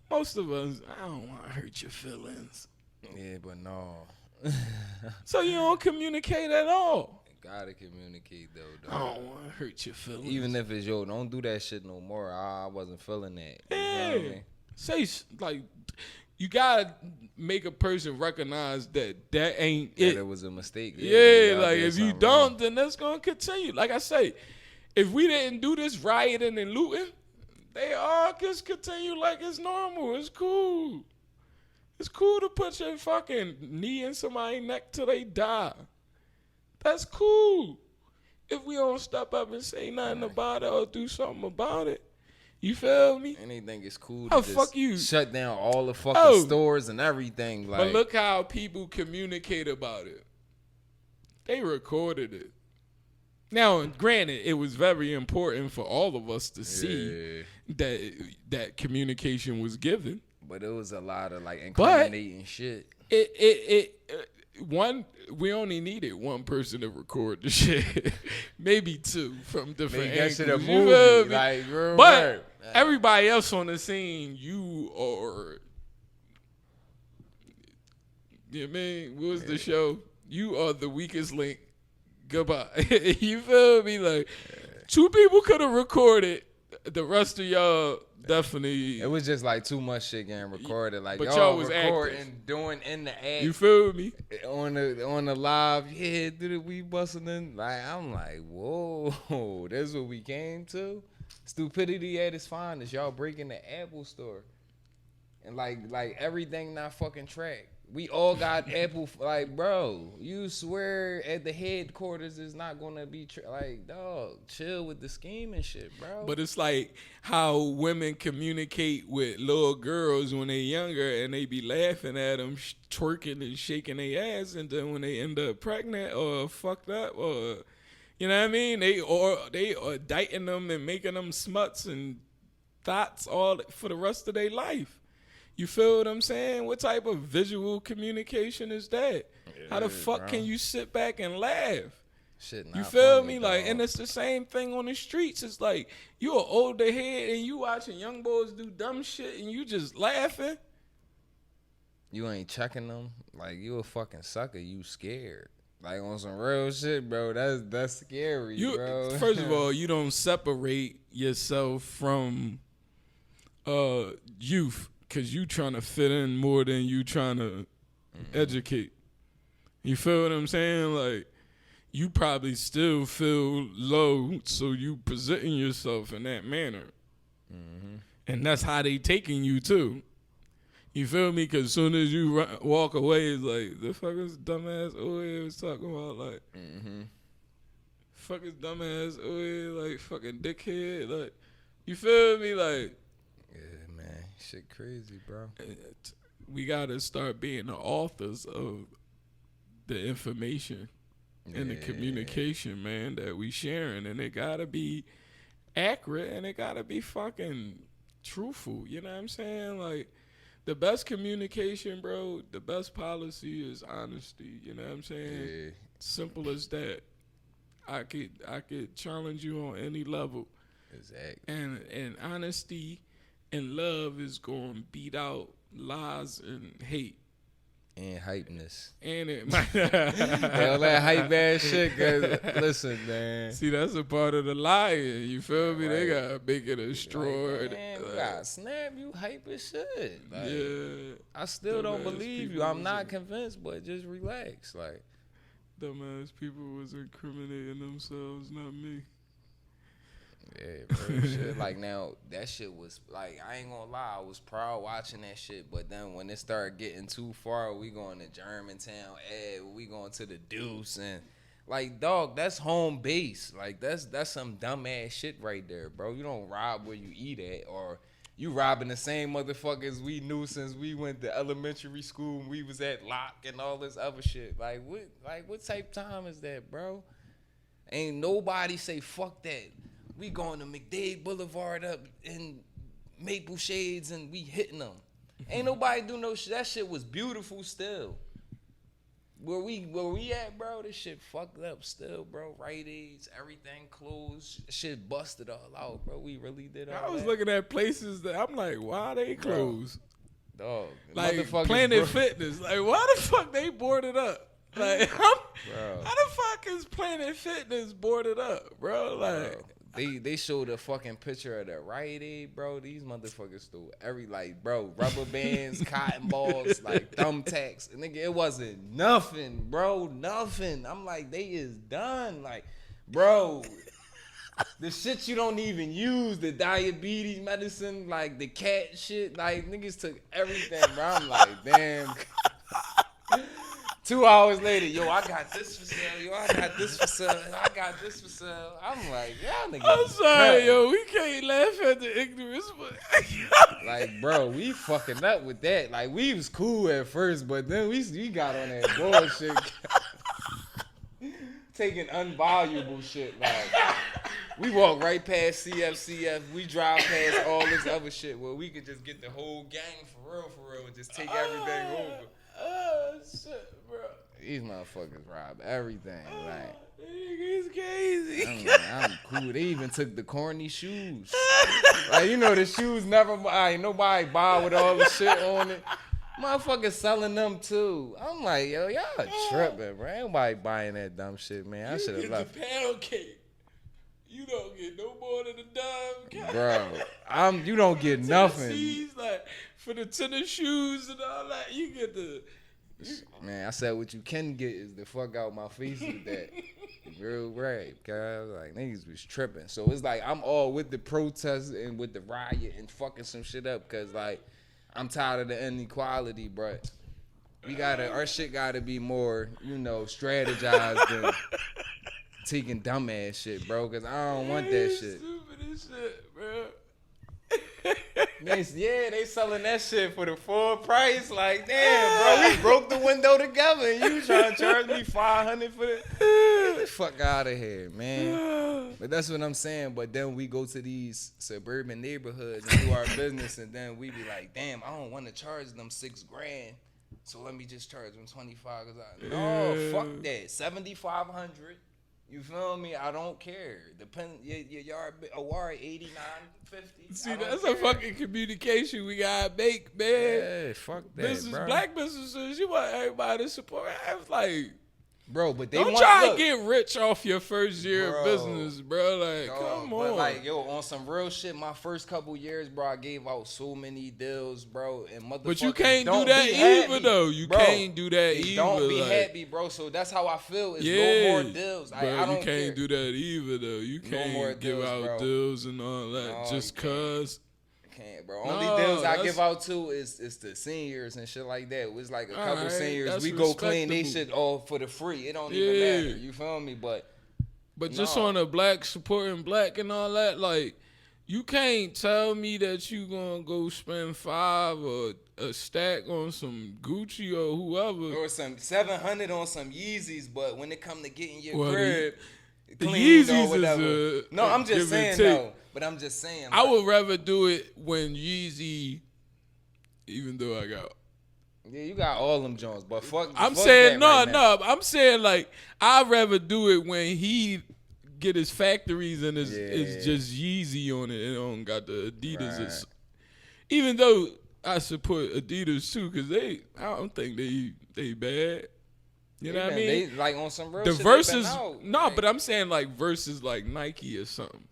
Most of us, I don't want to hurt your feelings. Yeah, but no. So you don't communicate at all. Gotta communicate though. I don't want to hurt your feelings. Even if it's don't do that shit no more. I wasn't feeling that. Yeah. You know what I mean? Say like you gotta make a person recognize that ain't that it. It was a mistake. Yeah, like if you don't, then that's gonna continue. Like I say, if we didn't do this rioting and looting, they all just continue like it's normal. It's cool. It's cool to put your fucking knee in somebody's neck till they die. That's cool. If we don't step up and say nothing about it or do something about it, you feel me? Anything is cool. Oh, to fuck you. Shut down all the fucking stores and everything. Like, but look how people communicate about it. They recorded it. Now, granted, it was very important for all of us to see that communication was given. But it was a lot of like incriminating shit. We only needed one person to record the shit, maybe two from different angles. That shit a movie, like, but everybody else on the scene, you are. You know what I mean? What was the show? You are the weakest link. Goodbye. You feel me? Like, two people could have recorded. The rest of y'all definitely. It was just like too much shit getting recorded. Like, but y'all was recording, active. Doing in the act. You feel me? On the live, yeah, did it? We busting in. Like, I'm like, whoa, that's what we came to. Stupidity at its finest. Y'all breaking the Apple store, and like everything not fucking tracked. We all got Apple. Like, bro, you swear at the headquarters is not gonna be like, dog, chill with the scheme and shit, bro. But it's like how women communicate with little girls when they younger, and they be laughing at them twerking and shaking their ass, and then when they end up pregnant or fucked up, or you know what I mean, they are dieting them and making them smuts and thoughts all for the rest of their life. You feel what I'm saying? What type of visual communication is that? How the fuck can you sit back and laugh? Shit, You not feel funny, me? Like, dog. and it's the same thing on the streets. It's like you an older head and you watching young boys do dumb shit and you just laughing. You ain't checking them. Like, you a fucking sucker. You scared. Like, on some real shit, bro. That's scary, bro. First of all, you don't separate yourself from youth because you trying to fit in more than you trying to educate. You feel what I'm saying? Like, you probably still feel low, so you presenting yourself in that manner. And that's how they taking you, too. You feel me? Because as soon as you walk away, it's like, the fuck is dumbass Oye was talking about? Like, fuck is dumbass Oye, like, fucking dickhead? Like, you feel me? Like, Yeah, man. Shit crazy, bro. we got to start being the authors of the information and the communication, man, that we sharing. And it got to be accurate and it got to be fucking truthful. You know what I'm saying? Like, the best communication, bro, the best policy is honesty. You know what I'm saying? Yeah. Simple as that. I could challenge you on any level. Exactly. And honesty and love is going to beat out lies and hate. And hypeness. And it All that hype ass shit. Cause listen, man. See, that's a part of the lying. You feel me? They Right. got to make it destroyed. Like, man, we got snap, you hype as shit. Like, Yeah. I still don't Dumbass believe you. people I'm was not in- convinced, but just relax. Like, Dumbass people was incriminating themselves, not me. yeah, bro, shit. Like, now, that shit was, like, I ain't gonna lie, I was proud watching that shit, but then when it started getting too far, we going to Germantown, we going to the Deuce, and, like, dog, that's home base. Like, that's some dumbass shit right there, bro. You don't rob where you eat at, or you robbing the same motherfuckers we knew since we went to elementary school and we was at Locke and all this other shit. Like, what type time is that, bro? Ain't nobody say, fuck that. We going to McDade Boulevard up in Maple Shades and we hitting them. Ain't nobody do no shit. That shit was beautiful still. Where we at, bro, this shit fucked up still, bro. Rite Aids, everything closed. Shit busted all out, bro. We really did all I was that. looking at places that I'm like, why they closed? Dog. Like motherfuckers Planet broke- Fitness. Like, why the fuck they boarded up? Like, how the fuck is Planet Fitness boarded up, bro? Like, Bro, they showed a fucking picture of the Rite Aid, bro. These motherfuckers stole bro, rubber bands, cotton balls, like thumbtacks. And nigga, it wasn't nothing, bro. Nothing. I'm like, they is done. Like, bro, the shit you don't even use, the diabetes medicine, like the cat shit, like niggas took everything, bro. I'm like, damn. 2 hours later, yo, I got this for sale. Yo, I got this for sale. I got this for sale. I'm like, y'all niggas. I'm sorry, crazy. yo, we can't laugh at the ignorance, but Like, bro, we fucking up with that. Like, we was cool at first, but then we got on that bullshit. Taking unvaluable shit. Like, we walk right past CFCF. We drive past all this other shit where we could just get the whole gang for real, and just take everything over. oh shit, bro. These motherfuckers rob everything. Like, Niggas crazy. I'm like, I'm cool. They even took the corny shoes. Like, you know, the shoes never buy. Nobody buy with all the shit on it. Motherfuckers selling them too. I'm like, yo, y'all tripping, bro. Ain't nobody buying that dumb shit, man. I should have You left. get the pound cake. You don't get no more than a dime. Bro, you don't get nothing. Tennessees, like, for the tennis shoes and all that, you get the... Man, I said what you can get is the fuck out my face with that. Real right, cause like niggas was tripping. So it's like I'm all with the protests and with the riot and fucking some shit up, cause like I'm tired of the inequality, bro. Our shit gotta be more, you know, strategized than taking dumbass shit, bro. Cause I don't want that shit. Stupid as shit, bro. They selling that shit for the full price. Like, damn, bro, we broke the window together, and you trying to charge me $500 for it? the fuck out of here, man. But that's what I'm saying. But then we go to these suburban neighborhoods and do our business, and then we be like, damn, I don't want to charge them $6,000, so let me just charge them 25. No, fuck that, 7,500. You feel me? I don't care. Depend your yard award 89, 50. See, that's a fucking communication we gotta make, man. Yeah, fuck that, bro. Black businesses, you want everybody to support. I was like, bro, but they don't try to get rich off your first year of business, bro. Like, come on. But like, yo, on some real shit, my first couple years, bro, I gave out so many deals, bro, and motherfuckers. But you can't do that either, though. You can't do that either. Don't be happy, bro. So that's how I feel. It's no more deals. I don't care. You can't do that either, though. You can't give out deals and all that just cause. Can't, bro. Only deals I give out to is the seniors and shit like that. It's like a couple seniors. We go clean they shit all for the free. It don't even matter. You feel me? But just on a black supporting black and all that, like, you can't tell me that you gonna go spend $5 or a stack on some Gucci or whoever, or some $700 on some Yeezys. But when it come to getting your crib cleaned Yeezys or whatever, is I'm just saying though. But I'm just saying. I would rather do it when Yeezy, even though I got. Yeah, you got all them Jones, but fuck. I'm saying no. I'm saying like I'd rather do it when he get his factories and it's just Yeezy on it and don't got the Adidas. Right. Even though I support Adidas too, cause I don't think they bad. You know what I mean? They like on some real the shit. Versus, like, but I'm saying like versus like Nike or something.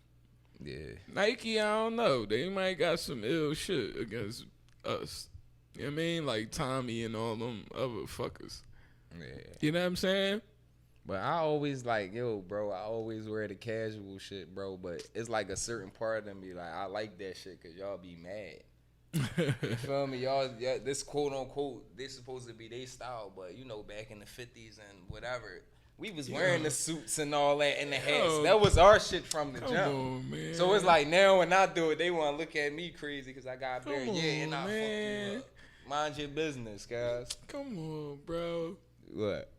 Yeah. Nike, I don't know. They might got some ill shit against us. You know what I mean? Like Tommy and all them other fuckers. Yeah. You know what I'm saying? But I always like, yo, bro, I always wear the casual shit, bro. But it's like a certain part of me, like, I like that shit because y'all be mad. You feel me? Y'all, this quote unquote, this supposed to be their style. But, you know, back in the 50s and whatever, we was wearing the suits and all that and the hats. That was our shit from the jump. On, man. So it's like now when I do it, they want to look at me crazy because I got bare and I fuck you up. Mind your business, guys. Come on, bro. What?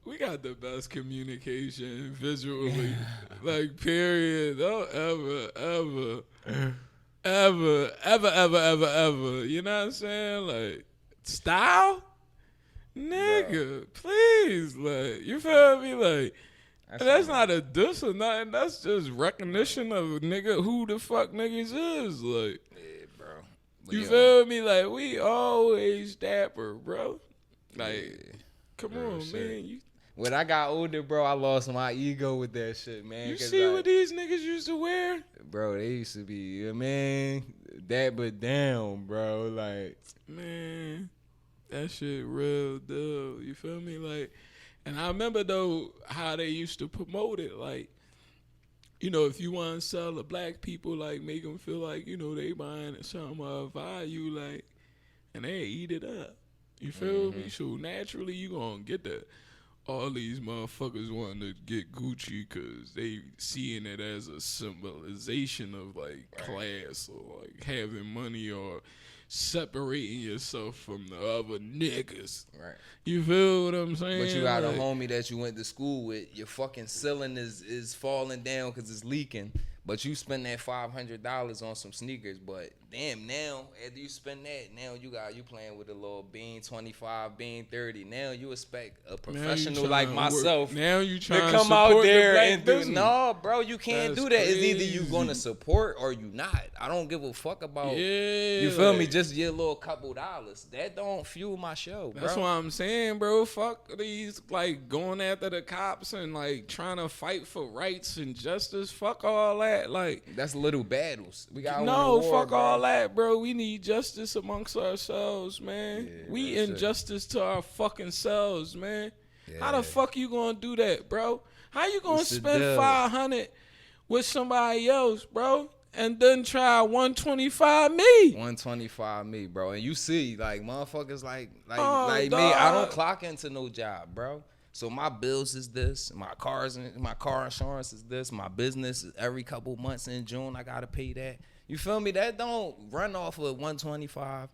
We got the best communication visually. Like, period. Don't ever. You know what I'm saying? Like, style? Nigga, please, like, you feel me? Like, that's not a diss or nothing. That's just recognition of nigga who the fuck niggas is. Like, yeah, bro. You feel me? Like, we always dapper, bro. Like, come on, man. When I got older, bro, I lost my ego with that shit, man. You see what these niggas used to wear? Bro, they used to be, man, that but down, bro. Like, man. That shit real dude. You feel me? Like, and I remember though how they used to promote it. Like, you know, if you want to sell to black people, like make them feel like, you know, they buying something of value, like, and they eat it up. You feel me? So naturally you gonna get that. All these motherfuckers wanting to get Gucci because they seeing it as a symbolization of like class or like having money or separating yourself from the other niggas. Right. You feel what I'm saying? But you got a homie that you went to school with, your fucking ceiling is falling down because it's leaking. But you spend that $500 on some sneakers. But damn, now after you spend that, now you playing with a little bean 25, bean 30. Now you expect a professional like myself now you trying to come out there and do. No, bro, you can't do that. Crazy. It's either you gonna support or you not. I don't give a fuck about. You feel me? Just your little couple dollars. That don't fuel my show, bro. That's what I'm saying, bro. Fuck these like going after the cops and like trying to fight for rights and justice. Fuck all that. Like, that's little battles. We got fuck all that, bro. We need justice amongst ourselves, man. Yeah, we injustice to our fucking selves, man. Yeah. How the fuck you gonna do that, bro? How you gonna spend $500 with somebody else, bro? And then try 125 me. 125 me, bro. And you see, like, motherfuckers like me, I don't clock into no job, bro. So my bills is this, my car insurance is this, my business is every couple months in June I gotta pay that. You feel me? That don't run off of $125,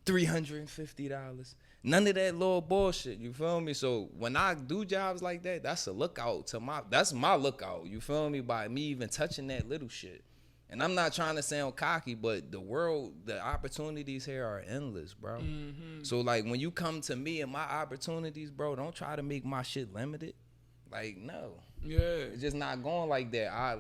$350. None of that little bullshit, you feel me? So when I do jobs like that, that's a lookout that's my lookout, you feel me? By me even touching that little shit. And I'm not trying to sound cocky, but the opportunities here are endless, bro. Mm-hmm. So like when you come to me and my opportunities, bro, don't try to make my shit limited. Like, no. Yeah. It's just not going like that. I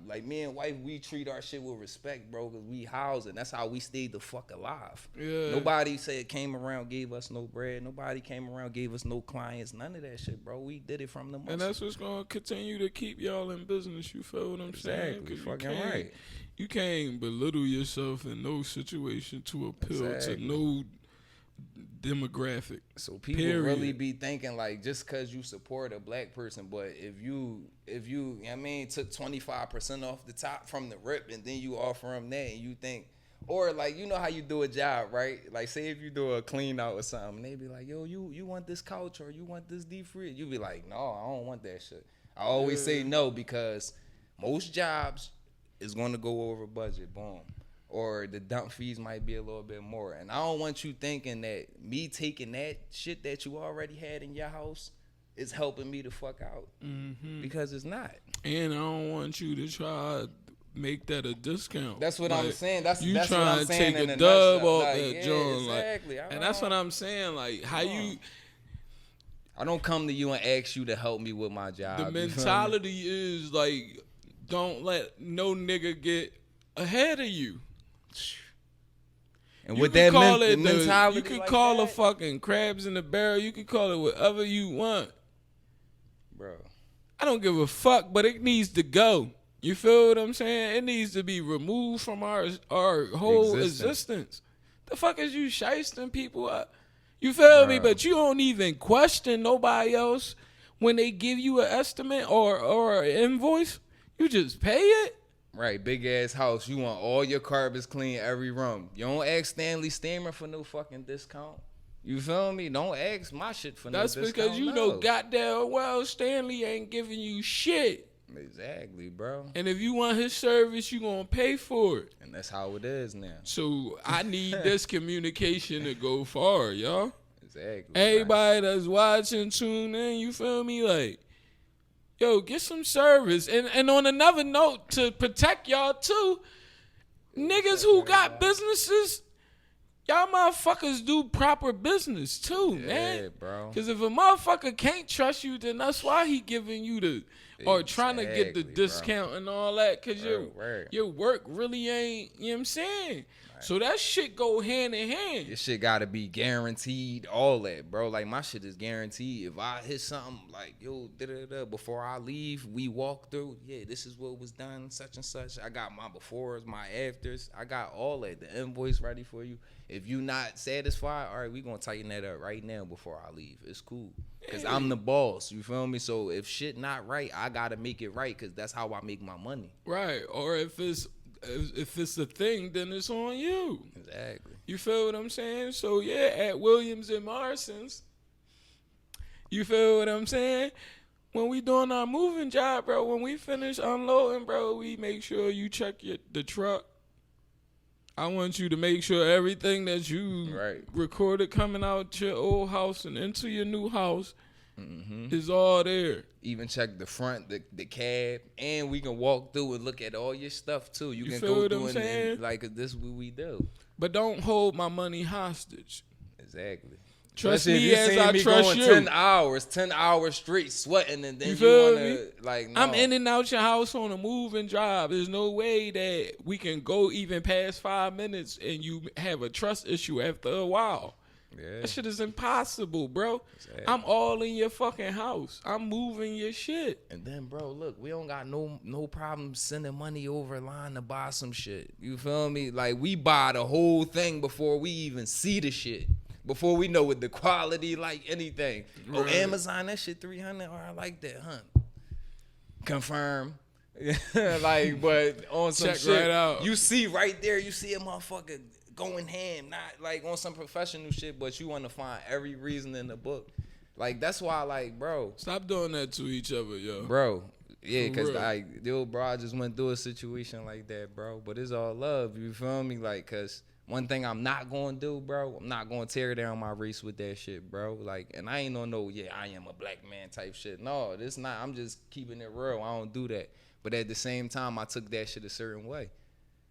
like me and wife, we treat our shit with respect, bro, because we house it. That's how we stayed the fuck alive. Yeah. Nobody said came around, gave us no bread. Nobody came around, gave us no clients. None of that shit, bro. We did it from the muscle. And that's what's gonna continue to keep y'all in business. You feel what I'm saying? Exactly. 'Cause Fucking right. You can't belittle yourself in no situation to appeal Exactly. to no demographic. So people Period. really be thinking like just cause you support a black person, but if you I mean took 25% off the top from the rip and then you offer them that and you think, or like you know how you do a job, right? Like say if you do a clean out or something, and they be like, yo, you want this couch or you want this deep fridge? You be like, no, I don't want that shit. I always say no because most jobs is gonna go over budget, boom. Or the dump fees might be a little bit more. And I don't want you thinking that me taking that shit that you already had in your house is helping me to fuck out. Mm-hmm. Because it's not. And I don't want you to try to make that a discount. That's what Like, I'm saying. That's you what trying I'm to saying take in a a dub nutshell. off Like, that yeah, joint. exactly. Like, and that's what I'm saying. Like, how you... I don't come to you and ask you to help me with my job. The you feel me? mentality is, like, don't let no nigga get ahead of you. And You with can that call it mentality, you can like call that, it fucking crabs in the barrel. You can call it whatever you want. bro. I don't give a fuck, but it needs to go. You feel what I'm saying? It needs to be removed from our whole existence. The fuck is you shysting people up? You feel me? But you don't even question nobody else when they give you an estimate or an invoice. You just pay it. Right, big ass house. You want all your carpets clean every room. You don't ask Stanley Stammer for no fucking discount. You feel me? Don't ask my shit for That's no discount. because you know goddamn well Stanley ain't giving you shit. Exactly, bro. And if you want his service, you gonna pay for it. And that's how it is now. So I need this communication to go far, y'all. Exactly. Everybody that's watching, tune in, you feel me? Like, yo, get some service. And on another note, to protect y'all too, niggas who got businesses, y'all motherfuckers do proper business too, man. Yeah, bro. Because if a motherfucker can't trust you, then that's why he giving you the, or trying to get the Exactly, discount and all that. Because Right. your work really ain't, you know what I'm saying? So that shit go hand in hand. Your shit gotta be guaranteed, all that, bro. Like my shit is guaranteed. If I hit something like, yo, before I leave, we walk through, yeah, this is what was done, such and such. I got my befores, my afters. I got all that. The invoice ready for you. If you not satisfied, all right, we gonna tighten that up right now before I leave. It's cool. Cause I'm the boss, you feel me? So if shit not right, I gotta make it right, cause that's how I make my money. Right. Or if it's a thing, then it's on you. Exactly. You feel what I'm saying? So yeah, at Williams and Morrison's, you feel what I'm saying? When we doing our moving job, bro, when we finish unloading, bro, we make sure you check the truck. I want you to make sure everything that you recorded coming out your old house and into your new house is all there. Even check the front, the cab, and we can walk through and look at all your stuff too. You can feel go what through I'm saying? like this is what we do. But don't hold my money hostage. Exactly. Trust Especially me if as you I me trust going you. 10 hours straight sweating, and then You you, feel wanna me? like. No. I'm in and out your house on a moving job. There's no way that we can go even past 5 minutes and you have a trust issue after a while. Yeah. That shit is impossible, bro. Exactly. I'm all in your fucking house. I'm moving your shit. And then, bro, look, we don't got no problem sending money over line to buy some shit. You feel me? Like we buy the whole thing before we even see the shit. Before we know what the quality, like anything. Oh, Right. Amazon, that shit $300. Oh, I like that, huh? Confirm. Like, but on some Check shit, right out. you see right there, you see a motherfucker going ham, not like on some professional shit, but you want to find every reason in the book. Like, that's why, like, bro. Stop doing that to each other, yo. Bro, yeah, For because real. like the old bro just went through a situation like that, bro. But it's all love, you feel me? Like, cause one thing I'm not gonna do, bro, I'm not gonna tear down my race with that shit, bro. Like, and I ain't on no, yeah, I am a black man type shit. No, this not. I'm just keeping it real. I don't do that. But at the same time, I took that shit a certain way.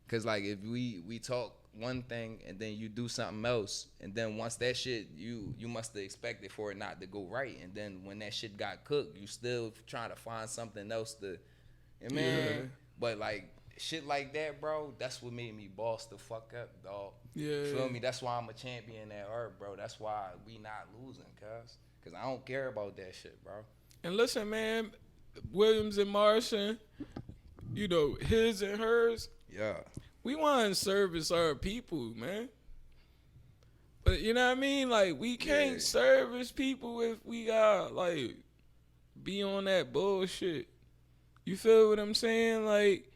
Cause like if we talk one thing and then you do something else, and then once that shit, you must have expected for it not to go right. And then when that shit got cooked, you still trying to find something else to, man. But like shit like that, bro, that's what made me boss the fuck up, dog. Yeah. Feel me? That's why I'm a champion at art, bro. That's why we not losing, cause I don't care about that shit, bro. And listen, man, Williams and Martian, you know, his and hers. Yeah. We want to service our people, man. But you know what I mean? Like, we can't service people if we got, like, be on that bullshit. You feel what I'm saying? Like,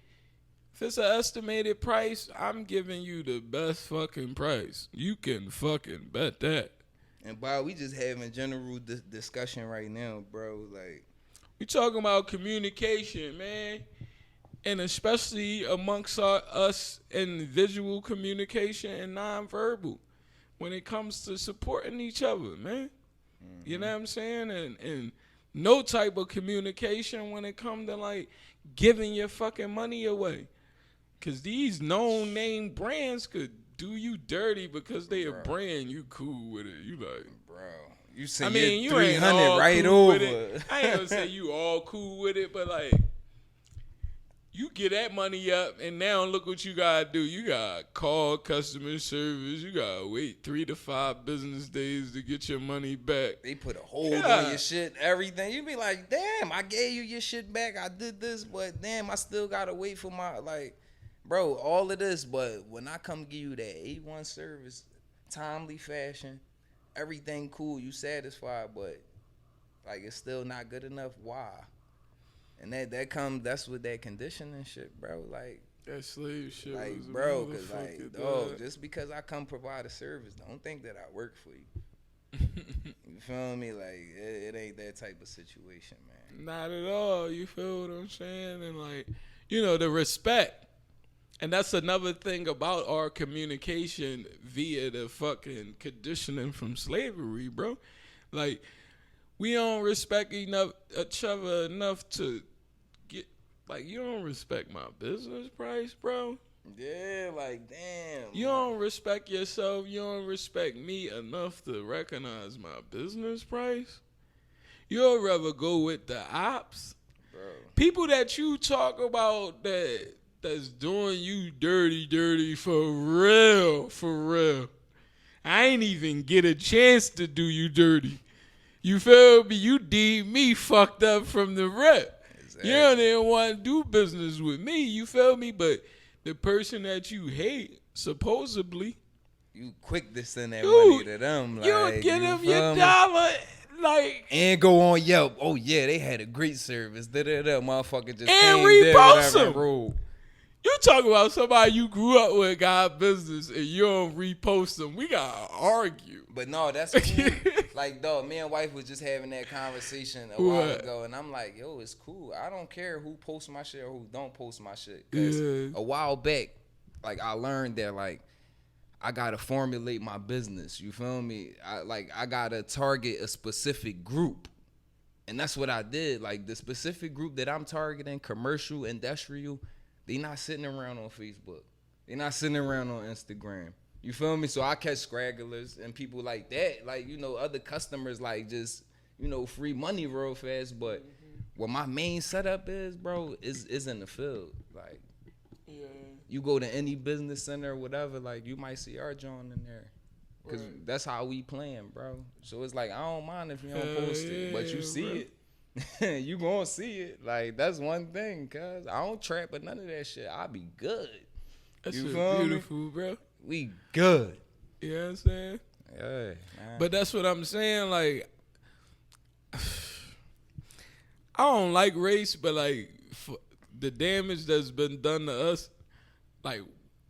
if it's an estimated price, I'm giving you the best fucking price. You can fucking bet that. And, Bob, we just having general discussion right now, bro. Like, We talking about communication, man. And especially amongst us in visual communication and nonverbal when it comes to supporting each other, man. Mm-hmm. You know what I'm saying? And no type of communication when it comes to, like, giving your fucking money away. Because these known name brands could do you dirty because they a brand. You cool with it. You like, bro. You say you 300 right cool over. I ain't gonna say you all cool with it, but like, you get that money up, and now look what you gotta do. You gotta call customer service. You gotta wait 3 to 5 business days to get your money back. They put a hold on your shit, everything. You be like, damn, I gave you your shit back. I did this, but damn, I still gotta wait for my, like, bro, all of this. But when I come give you that A1 service, timely fashion, everything cool, you satisfied, but like it's still not good enough. Why? And that's what that conditioning shit, bro. Like that slave shit, like, was bro, cause like, dog, just because I come provide a service, don't think that I work for you. You feel me? Like it ain't that type of situation, man. Not at all. You feel what I'm saying? And like, you know, the respect. And that's another thing about our communication via the fucking conditioning from slavery, bro. Like, we don't respect each other enough to get, like, you don't respect my business price, bro. Yeah, like, damn. You don't respect yourself. You don't respect me enough to recognize my business price. You'll rather go with the ops. Bro. People that you talk about that's doing you dirty for real. I ain't even get a chance to do you dirty. You feel me? You deem me fucked up from the rep. Exactly. You don't even want to do business with me. You feel me? But the person that you hate, supposedly, you quick to send that money to them. Like, you get them your dollar. Like, and go on Yelp. Oh yeah, they had a great service. Motherfucker just and came repost there them. You talk about somebody you grew up with got business and you don't repost them. We gotta argue. But no, that's cool. Like, dog, me and wife was just having that conversation a while ago, and I'm like, yo, it's cool. I don't care who posts my shit or who don't post my shit. Cause a while back, like, I learned that, like, I gotta formulate my business. You feel me? I gotta target a specific group. And that's what I did. Like, the specific group that I'm targeting, commercial, industrial, they not sitting around on Facebook. They not sitting around on Instagram. You feel me? So I catch scragglers and people like that. Like, you know, other customers, like, just, you know, free money real fast. But what my main setup is, bro, is in the field. Like, you go to any business center or whatever, like, you might see our joint in there. Because that's how we playing, bro. So it's like, I don't mind if you don't post it. But you see it. You gonna see it. Like, that's one thing, cuz I don't trap or none of that shit. I be good. That's you beautiful, bro. We good. You know what I'm saying? Yeah, man. But that's what I'm saying. Like, I don't like race, but like the damage that's been done to us, like,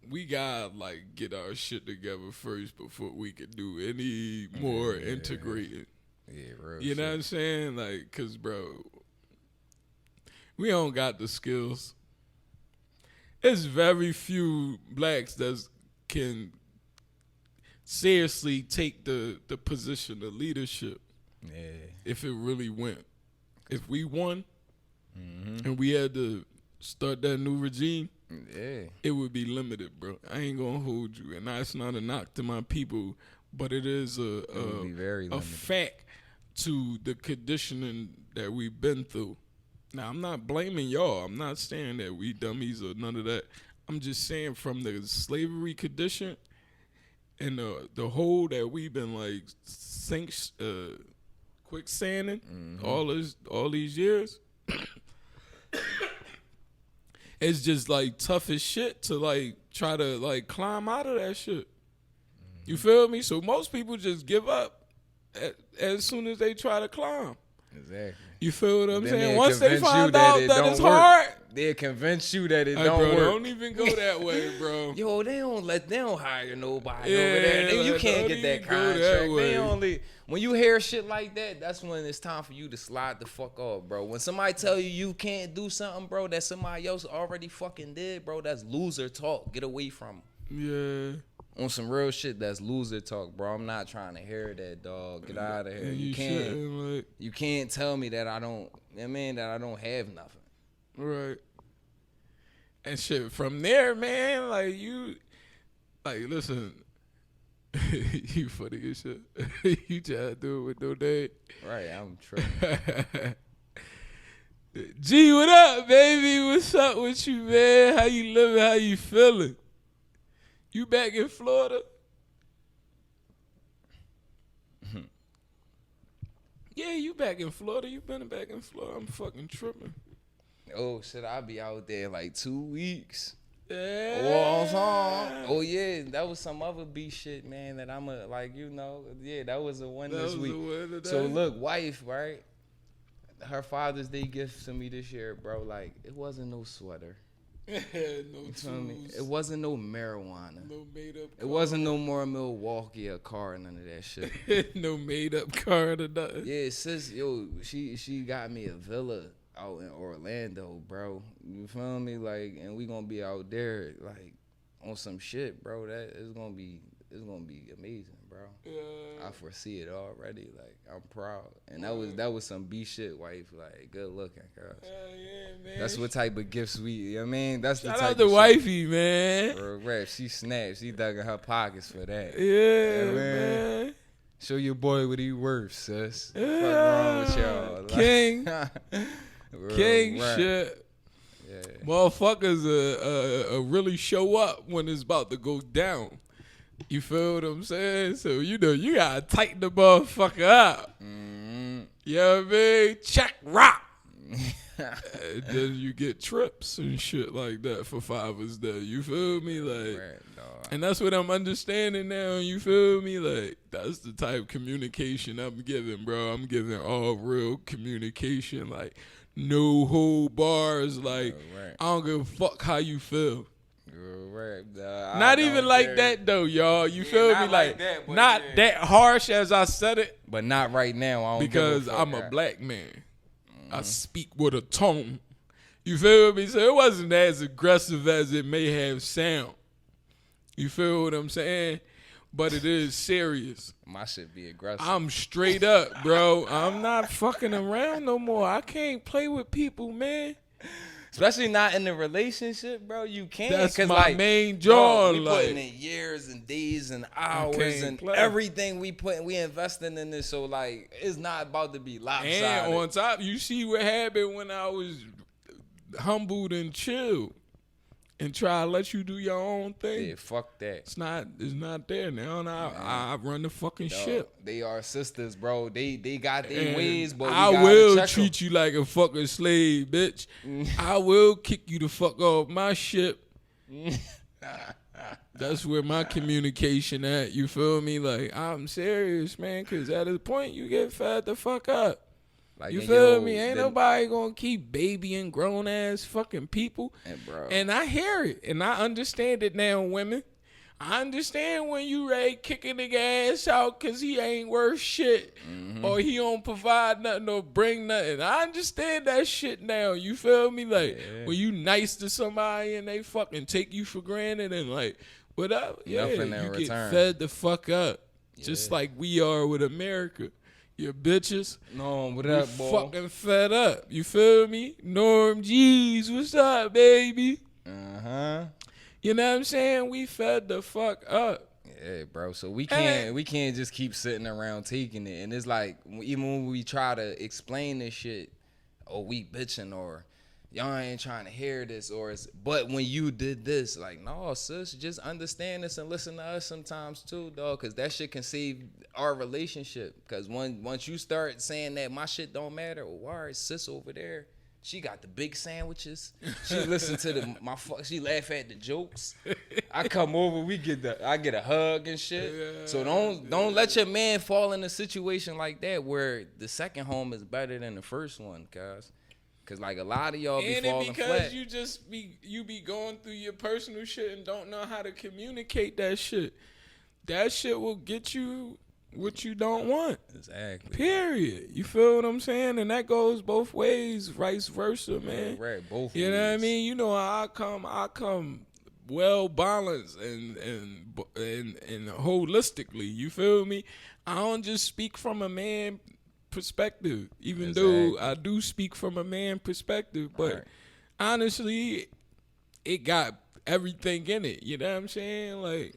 we gotta like get our shit together first before we can do any more integrating. Yeah, real you know what I'm saying? Like, cause bro, we don't got the skills. There's very few blacks that can seriously take the position of leadership Yeah. if it really went. If we won and we had to start that new regime, Yeah. it would be limited, bro. I ain't gonna hold you, and that's not a knock to my people, but it is It would be very a limited. fact to the conditioning that we've been through. Now, I'm not blaming y'all. I'm not saying that we dummies or none of that. I'm just saying from the slavery condition and the hole that we've been like quicksanding all these years. It's just like tough as shit to like try to like climb out of that shit. You feel me? So most people just give up as soon as they try to climb. Exactly. You feel what I'm Then saying? they'll Once they convince you find that out it that don't it's work. hard, They'll convince you that it hey, don't bro, work. don't even go that way, bro. Yo, they don't hire nobody Yeah, over there. Then you like, can't don't get that even go that contract. way. They only when you hear shit like that, that's when it's time for you to slide the fuck off, bro. When somebody tell you can't do something, bro, that somebody else already fucking did, bro, that's loser talk. Get away from 'em. Yeah. On some real shit, that's loser talk, bro. I'm not trying to hear that, dog. Get out of here. And You can't. shouldn't, like, You can't tell me that I don't. I mean that I don't have nothing. right. And shit, from there, man, like you, like listen, you funny as shit. You try to do it with no name. Right, I'm tripping. G, what up, baby? What's up with you, man? How you living? How you feeling? You back in Florida? Yeah, you back in Florida. You been back in Florida. I'm fucking tripping. Oh shit, I'll be out there like 2 weeks. Yeah. Oh yeah, that was some other B shit, man. That I'm a like, you know, yeah, that was a win That this was week. a win today. So look, wife, right? Her Father's Day gift to me this year, bro. Like, it wasn't no sweater. no You feel me? tools. It wasn't no marijuana. No made up. It wasn't no more Milwaukee or car, none of that shit. No made up card or nothing. Yeah, sis, yo, she got me a villa out in Orlando, bro. You feel me? Like, and we gonna be out there like on some shit, bro. That is gonna be amazing, bro. I foresee it already. Like, I'm proud, and that was some B shit, wife. Like, good looking, girl. Hell yeah, man. That's what type of gifts we. You know what I mean, that's the Shout type out to of shit. wifey, man. Bro, rap, she snapped. She dug in her pockets for that. Yeah, man. man. Show your boy what he worth, sis. Yeah. Fuck wrong with y'all? Like, King. real King rap. shit. Yeah. Motherfuckers really show up when it's about to go down. You feel what I'm saying? So, you know, you gotta tighten the motherfucker up. Mm-hmm. You know what I mean? Check rock. And then you get trips and shit like that for Father's Day. You feel me? Like, Right, dog. and that's what I'm understanding now. You feel me? Like, that's the type of communication I'm giving, bro. I'm giving all real communication. Like, no hold bars. Like, Right. I don't give a fuck how you feel. Real rap, dog. Not I even don't like care. that though, y'all. You feel me? not Like, like that, but not yeah. that harsh as I said it, But not right now. I don't because give a fuck. I'm a black man. I speak with a tone. You feel me? So it wasn't as aggressive as it may have sound. You feel what I'm saying? But it is serious. My shit be aggressive. I'm straight up, bro. I'm not fucking around no more. I can't play with people, man. Especially not in a relationship, bro. You can't. That's 'cause, my like, main draw. We Like, putting in years and days and hours can't and play. everything we investing in this. So like, it's not about to be lopsided. and on top, you see what happened when I was humbled and chill and try to let you do your own thing. Yeah, fuck that. It's not there now. And I run the fucking ship. They are sisters, bro. They got their And ways, but we I gotta will check 'em. treat you like a fucking slave, bitch. I will kick you the fuck off my ship. That's where my communication at. You feel me? Like, I'm serious, man. Cause at a point you get fed the fuck up. Like, You and feel yo, me? Ain't then- nobody gonna keep babying grown ass fucking people. And bro, And I hear it, and I understand it now, women. I understand when you ready kicking the ass out because he ain't worth shit, or he don't provide nothing or bring nothing. I understand that shit now. You feel me? Like, when you nice to somebody and they fucking take you for granted, and like whatever. Yeah, Nothing in you return. get fed the fuck up, just Yeah. like we are with America. Your bitches, No, what we up, boy? fucking fed up. You feel me? Norm G's, what's up, baby? Uh-huh. You know what I'm saying? We fed the fuck up. Yeah, bro. So we can't just keep sitting around taking it. And it's like even when we try to explain this shit, or we bitching, or y'all ain't trying to hear this, but when you did this, like, no, sis, just understand this and listen to us sometimes too, dog, because that shit can save our relationship. Because once you start saying that my shit don't matter, well, all right, sis over there, she got the big sandwiches. She listen to she laugh at the jokes. I come over, I get a hug and shit. Yeah, So don't let your man fall in a situation like that where the second home is better than the first one, guys. Cause like a lot of y'all be And falling it because flat. you be going through your personal shit and don't know how to communicate that shit. That shit will get you what you don't want. Exactly. Period. You feel what I'm saying? And that goes both ways, vice versa, man. Right, both. You know what I ways. mean? You know how I come well balanced and holistically. You feel me? I don't just speak from a man perspective, even though I do speak from a man perspective, but Right. honestly, it got everything in it. You know what I'm saying? Like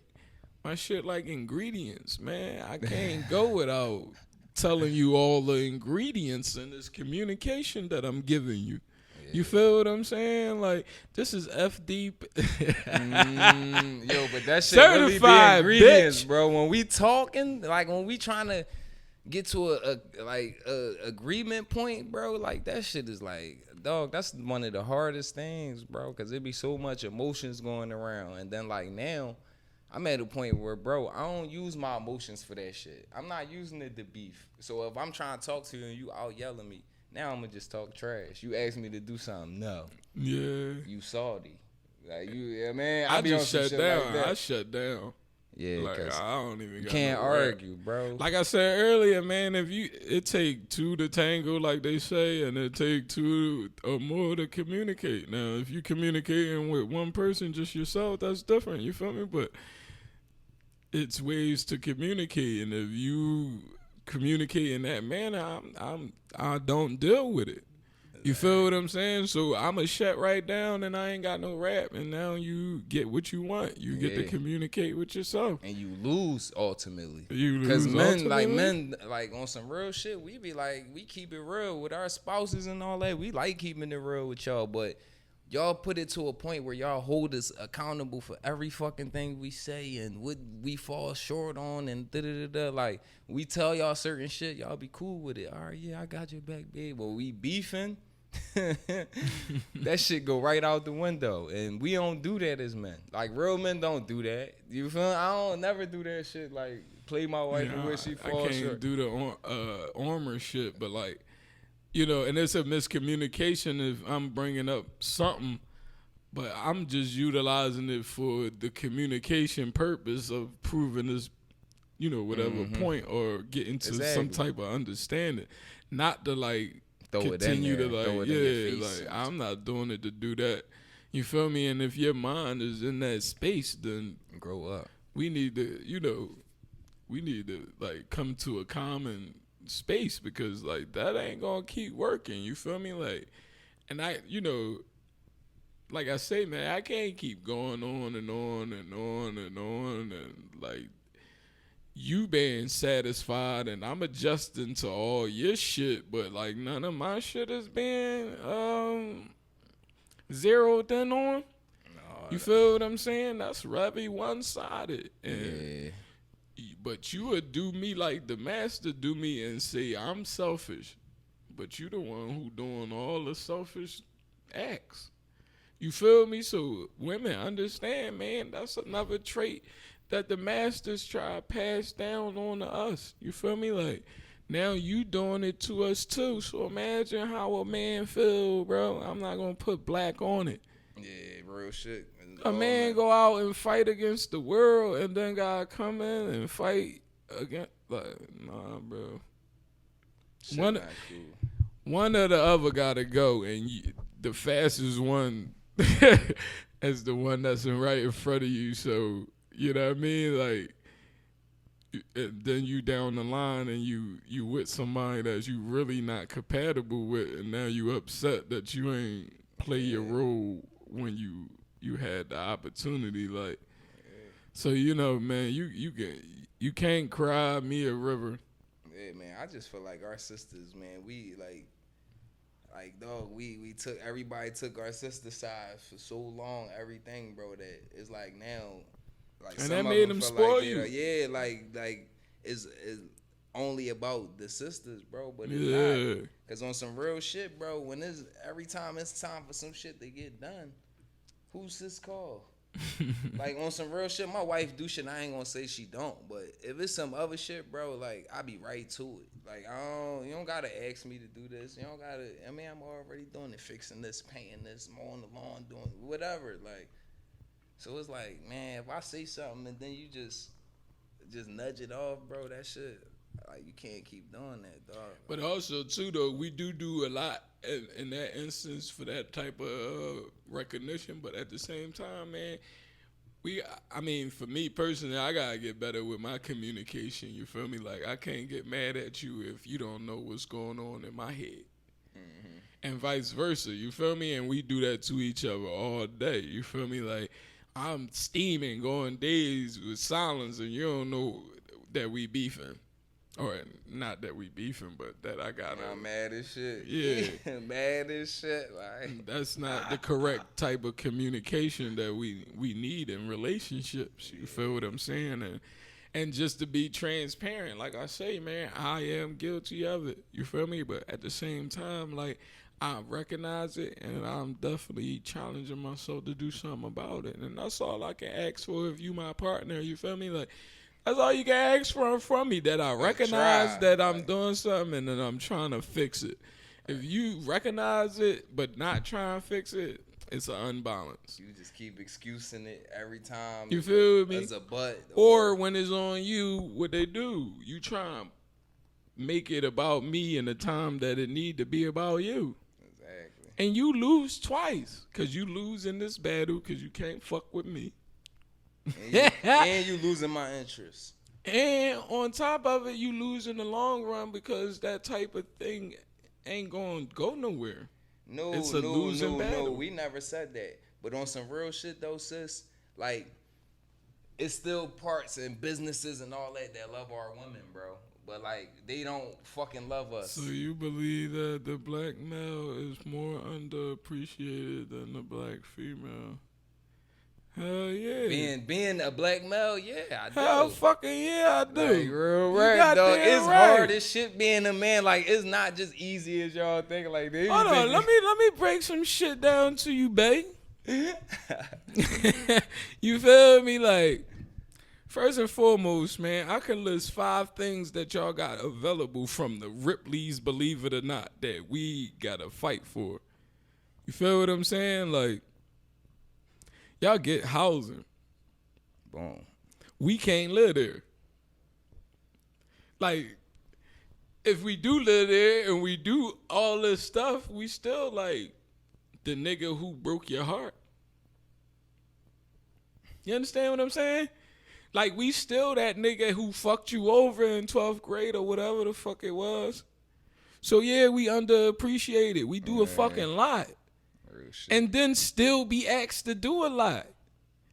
my shit like ingredients, man. I can't go without telling you all the ingredients in this communication that I'm giving you. You feel what I'm saying? Like this is FD. Yo, but that shit really be Certified, ingredients, bitch. bro. When we talking, like when we trying to get to a agreement point, bro, like that shit is like, dog, that's one of the hardest things, bro, because there be so much emotions going around. And then like now, I'm at a point where, bro, I don't use my emotions for that shit. I'm not using it to beef. So if I'm trying to talk to you and you out yelling me, now I'm gonna just talk trash. You ask me to do something, no. Yeah. You salty. Like you, yeah, man. I be on just some shut shit down. like that. I shut down. Yeah, Like cause I don't even. you got can't no rap. argue, bro. Like I said earlier, man, it take two to tango, like they say, and it take two or more to communicate. Now, if you communicating with one person, just yourself, that's different. You feel me? But it's ways to communicate, and if you communicate in that manner, I don't deal with it. You feel what I'm saying? So I'ma shut right down, and I ain't got no rap, and now you get what you want. You get to Yeah. communicate with yourself. And you lose ultimately. You Because lose men like on some real shit, we be like, we keep it real with our spouses and all that. We like keeping it real with y'all, but y'all put it to a point where y'all hold us accountable for every fucking thing we say and what we fall short on and da-da-da-da. Like, we tell y'all certain shit, y'all be cool with it. All right, yeah, I got your back, babe. But we beefing, that shit go right out the window. And we don't do that as men. Like, real men don't do that. You feel me? I don't never do that shit. Like, play my wife and where she I falls can't short. do the armor shit, but like, you know, and it's a miscommunication if I'm bringing up something, but I'm just utilizing it for the communication purpose of proving this, you know, whatever point or getting to some Exactly. type of understanding, not to like Throw it in continue there, to throw like, it in your yeah, face. like I'm not doing it to do that. You feel me? And if your mind is in that space, then Grow up. we need to, you know, like come to a common space, because like that ain't gonna keep working. You feel me? Like, and I, you know, like I say, man, I can't keep going on and on and on and on and like you being satisfied and I'm adjusting to all your shit, but like none of my shit is being zeroed in on. You feel what I'm saying? That's very one-sided. And Yeah. but you would do me like the master do me and say I'm selfish, but you the one who doing all the selfish acts. You feel me? So women understand, man, that's another trait that the masters try to pass down on to us. You feel me? Like, now you doing it to us too. So imagine how a man feel, bro. I'm not gonna put black on it. Yeah, real shit. A man go out and fight against the world and then gotta come in and fight against, like, nah, bro. Shit One- not cool. One or the other gotta go, and the fastest one is the one that's right in front of you. So You know what I mean? Like, and then you down the line and you with somebody that you really not compatible with, and now you upset that you ain't play your role when you had the opportunity. Like, so man, you can't cry me a river. Yeah, man. I just feel like our sisters, man. We like dog. We took everybody took our sister side for so long. Everything, bro. That it's like now. Like, and that made them spoil you. Yeah, like it's only about the sisters, bro. But it's not. Cause on some real shit, bro. When every time it's time for some shit to get done, who's this call? Like, on some real shit, my wife do shit. I ain't gonna say she don't, but if it's some other shit, bro, like I be right to it. Like you don't gotta ask me to do this. You don't gotta. I mean, I'm already doing it, fixing this, painting this, mowing the lawn, doing whatever. Like. So it's like, man, if I say something and then you just nudge it off, bro, that shit, like, you can't keep doing that, dog. But also, too, though, we do a lot in that instance for that type of recognition. But at the same time, man, I mean, for me personally, I gotta get better with my communication. You feel me? Like, I can't get mad at you if you don't know what's going on in my head. Mm-hmm. And vice versa, you feel me? And we do that to each other all day. You feel me? Like, I'm steaming, going days with silence, and you don't know that we beefing. Or not that we beefing, but that I got. I'm mad as shit. Yeah. Mad as shit. Like, that's not the correct type of communication that we need in relationships. You feel what I'm saying? And just to be transparent, like I say, man, I am guilty of it. You feel me? But at the same time, like, I recognize it, and I'm definitely challenging myself to do something about it. And that's all I can ask for if you my partner. You feel me? Like, that's all you can ask from me, that I recognize that I'm doing something and that I'm trying to fix it. If you recognize it but not try and fix it, it's an unbalance. You just keep excusing it every time. You feel me? As a butt. Or when it's on you, what they do, you try and make it about me in the time that it need to be about you. And you lose twice, because you lose in this battle because you can't fuck with me. And you losing my interest. And on top of it, you lose in the long run because that type of thing ain't going to go nowhere. No, it's a losing battle. No, we never said that. But on some real shit, though, sis, like, it's still parts and businesses and all that love our women, bro. But, like, they don't fucking love us. So you believe that the black male is more underappreciated than the black female? Hell yeah. Being a black male, yeah, I do. Hell fucking yeah, I do. Like, real right, dog. It's hard as shit being a man. Like, it's not just easy as y'all think. Like, hold on, let me break some shit down to you, babe. You feel me? Like, first and foremost, man, I can list 5 things that y'all got available from the Ripley's, believe it or not, that we gotta fight for. You feel what I'm saying? Like, y'all get housing. Boom. We can't live there. Like, if we do live there and we do all this stuff, we still like the nigga who broke your heart. You understand what I'm saying? Like, we still that nigga who fucked you over in 12th grade or whatever the fuck it was. So, yeah, we underappreciated. We do a fucking lot. And then still be asked to do a lot.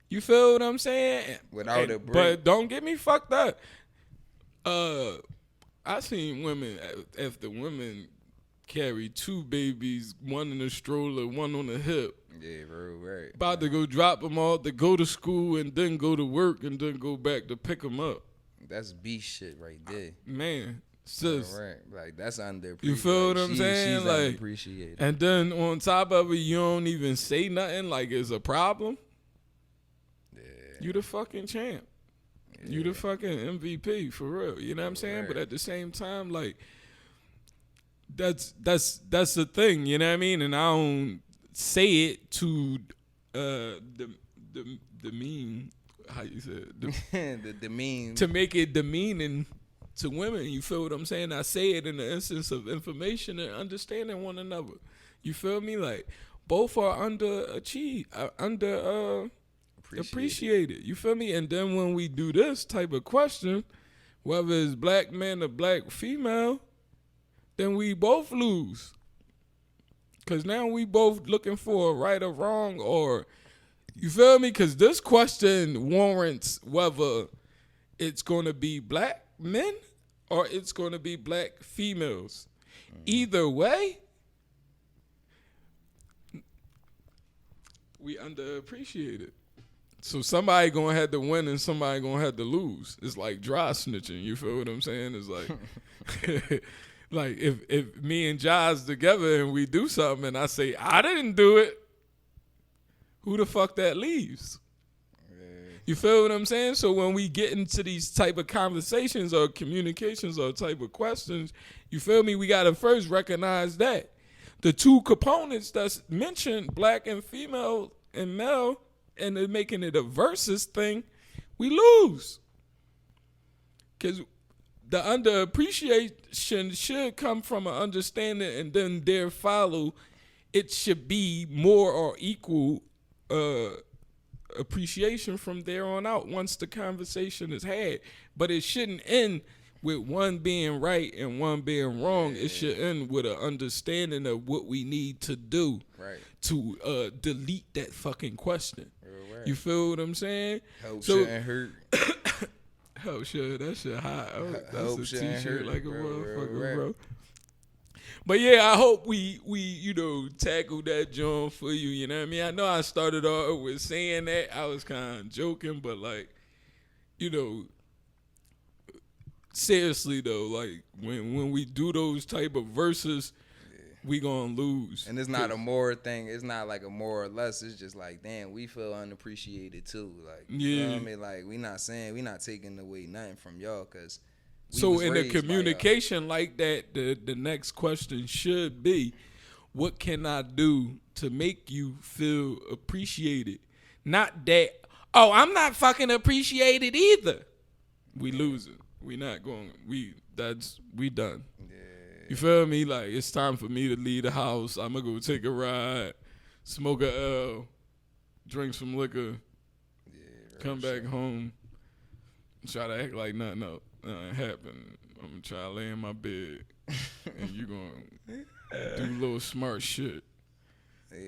You feel what I'm saying? Without a break. But don't get me fucked up. I seen women, if the women carry 2 babies, one in a stroller, one on the hip. Yeah, bro, right. About to go drop them off to go to school and then go to work and then go back to pick them up. That's beast shit right there. Man, sis. Right. Like, that's underappreciated. You feel what I'm saying? She's like, underappreciated. And then on top of it, you don't even say nothing like it's a problem. Yeah. You the fucking champ. Yeah. You the fucking MVP, for real. You know what I'm saying? Right. But at the same time, like, that's the thing, you know what I mean? And I don't say it to demean, how you say it? the demean. To make it demeaning to women, you feel what I'm saying? I say it in the instance of information and understanding one another. You feel me? Like, both are appreciate it. You feel me? And then when we do this type of question, whether it's black man or black female, then we both lose. Because now we both looking for a right or wrong, or, you feel me? Because this question warrants whether it's going to be black men or it's going to be black females. Either way, we underappreciate it. So somebody gonna have to win and somebody gonna have to lose. It's like dry snitching. You feel what I'm saying? It's like, like if me and Josh together and we do something and I say I didn't do it, who the fuck that leaves? You feel what I'm saying? So when we get into these type of conversations or communications or type of questions, you feel me? We gotta first recognize that the two components that's mentioned, black and female and male, and they're making it a versus thing, we lose. Because the underappreciation should come from an understanding, and then there follow, it should be more or equal appreciation from there on out once the conversation is had. But it shouldn't end with one being right and one being wrong. It should end with an understanding of what we need to do to delete that fucking question. You feel what I'm saying? Hope shouldn't hurt. Hope shit, that shit hot. That's Hope a shouldn't t-shirt hurt, like a bro, motherfucker, bro. But yeah, I hope we tackle that joint for you. You know what I mean? I know I started off with saying that. I was kind of joking, but like, seriously though, like when we do those type of verses, we gonna lose. And it's not a more thing. It's not like a more or less. It's just like, damn, we feel unappreciated too. Like, you know what I mean? Like, we not taking away nothing from y'all, because so in a communication like that, the next question should be, what can I do to make you feel appreciated? Not that, oh, I'm not fucking appreciated either. We losing. We not going. We done. You feel me? Like, it's time for me to leave the house. I'm going to go take a ride, smoke a L, drink some liquor, come back home, try to act like nothing happened. I'm going to try to lay in my bed, and you going to do little smart shit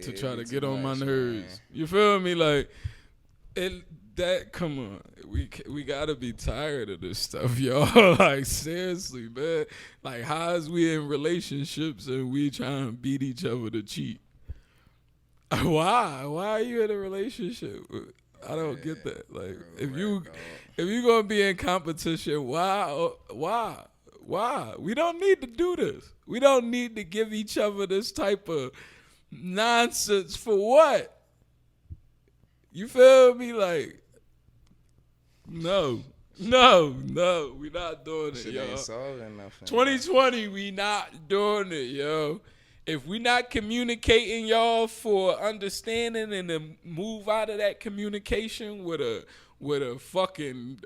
to try to get on my nerves. Man. You feel me? Like, come on, we gotta be tired of this stuff, y'all. Like, seriously, man. Like, how is we in relationships and we trying to beat each other to cheat? Why are you in a relationship? I don't get that. Like, if you gonna be in competition, why? We don't need to do this. We don't need to give each other this type of nonsense for what? You feel me? Like, no, we not doing it, yo. 2020, we not doing it, yo. If we not communicating, y'all, for understanding and to move out of that communication with a fucking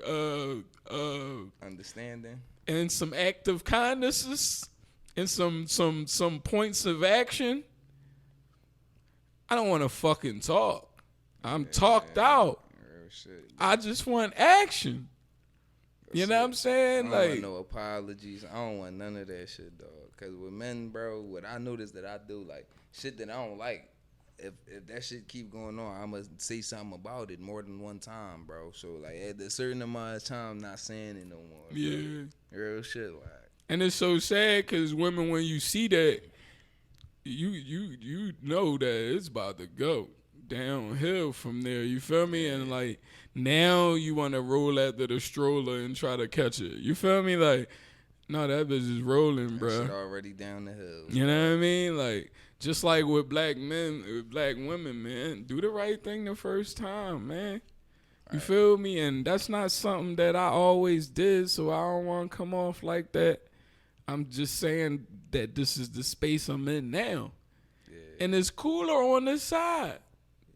understanding and some active kindnesses and some points of action, I don't want to fucking talk. I'm talked out. I just want action. You know what I'm saying? I don't want no apologies. I don't want none of that shit, dog. Because with men, bro, what I noticed that I do, like, shit that I don't like, if that shit keep going on, I must say something about it more than one time, bro. So, like, at a certain amount of time, I'm not saying it no more. Yeah. Real shit, like. And it's so sad because women, when you see that, you know that it's about to go downhill from there. You feel me? And like, now you want to roll after the stroller and try to catch it. You feel me? Like, no, that bitch is rolling, bro. That shit already down the hill. You know what I mean? Like, just like with black men, with black women, man, do the right thing the first time, man. You feel me? And that's not something that I always did, so I don't want to come off like that. I'm just saying that this is the space I'm in now. Yeah. And it's cooler on this side.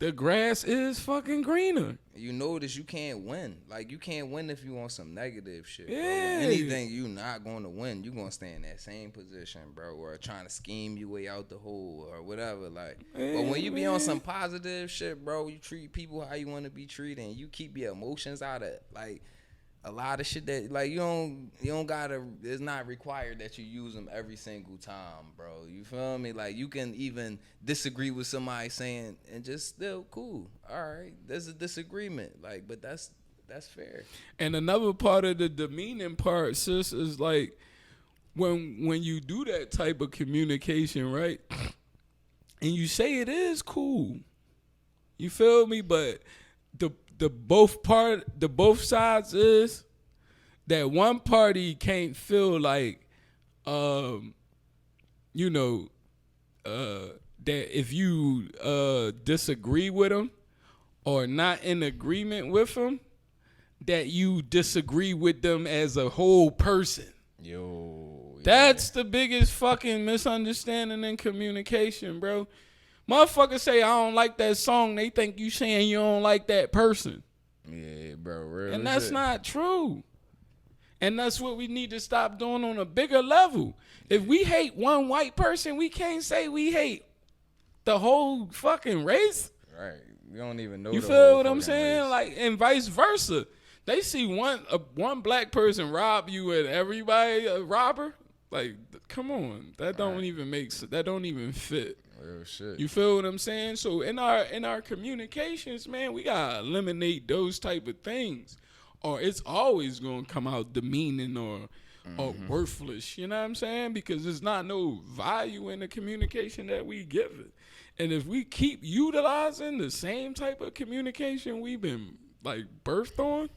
the grass is fucking greener. You notice you can't win. Like, you can't win if you on some negative shit, bro. Yeah. Anything you not going to win, you going to stay in that same position, bro, or trying to scheme your way out the hole or whatever. Like, but when you be on some positive shit, bro, you treat people how you want to be treated, and you keep your emotions out of, like, a lot of shit that, like, you don't gotta, it's not required that you use them every single time, bro. You feel me? Like, you can even disagree with somebody saying, and just still cool. All right, there's a disagreement, like, but that's fair. And another part of the demeaning part, sis, is like when you do that type of communication, right? And you say it is cool. You feel me? But the both sides is that one party can't feel like that if you disagree with them or not in agreement with them, that you disagree with them as a whole person. Yo, That's the biggest fucking misunderstanding in communication, bro. Motherfuckers say I don't like that song, they think you saying you don't like that person. Yeah, bro. Real And that's not true. And that's what we need to stop doing on a bigger level. If we hate one white person, we can't say we hate the whole fucking race. right. We don't even know. You the feel whole what I'm fucking saying? race. Like, and vice versa. They see one black person rob you and everybody a robber. Like, come on, that don't even make sense. That don't even fit. Real shit. You feel what I'm saying? So in our communications, man, we gotta eliminate those type of things, or it's always gonna come out demeaning or worthless. You know what I'm saying? Because there's not no value in the communication that we give it. And if we keep utilizing the same type of communication we've been like birthed on,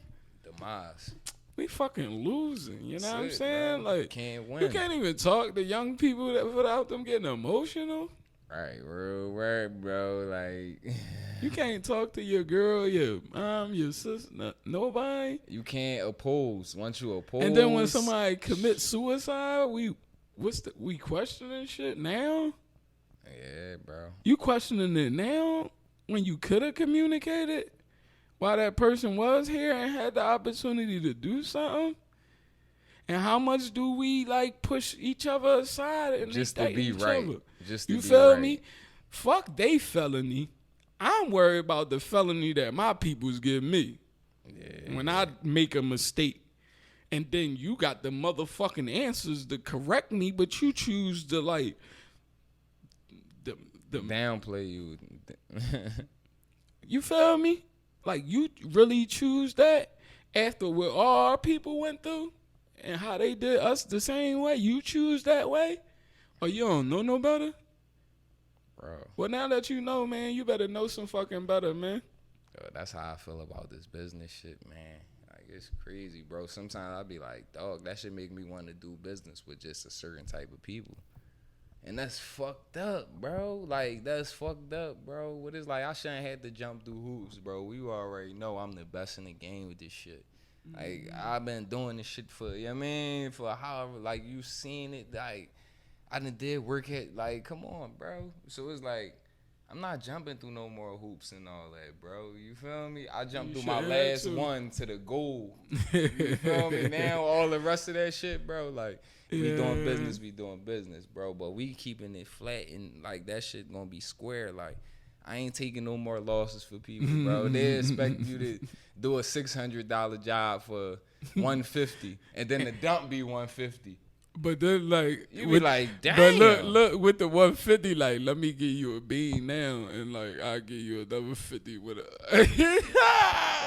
Demise. we fucking losing. You know That's what I'm it, saying? bro. Like, Can't win. you can't even talk to young people without them getting emotional. Right, real word, bro. Like, You can't talk to your girl, your mom, your sister, nobody. you can't oppose. Once you oppose, And then when somebody commits suicide, we questioning shit now. yeah, bro. You questioning it now when you could have communicated while that person was here and had the opportunity to do something. And how much do we like push each other aside and Just to date be each right. other? Just to You be feel right. me? Fuck they felony. I'm worried about the felony that my peoples give me Yeah. when I make a mistake. And then you got the motherfucking answers to correct me, but you choose to like the Downplay you. you feel me? Like, you really choose that after what all our people went through and how they did us the same way? You choose that way? Or you don't know no better? Bro, Well, now that you know, man, you better know some fucking better, man. yo, that's how I feel about this business shit, man. Like, it's crazy, bro. Sometimes I be like, dog, that should make me want to do business with just a certain type of people. And that's fucked up, bro. Like, that's fucked up, bro. What is like, I shouldn't have to jump through hoops, bro. You already know I'm the best in the game with this shit. Like, I've been doing this shit for, you know what I mean, for however, like, you seen it, like, I done did work at, like, come on, bro. So it's like, I'm not jumping through no more hoops and all that, bro. You feel me? I jumped You through my should have last to. one to the goal. You feel me? Now all the rest of that shit, bro, like, we doing business, bro. But we keeping it flat and, like, that shit gonna be square. Like, I ain't taking no more losses for people, bro. They expect you to do a $600 job for $150, and then the dump be $150. But then, like, You be like, damn. But look, with the 150, like, let me give you a bean now, and like, I'll give you another 50 with a.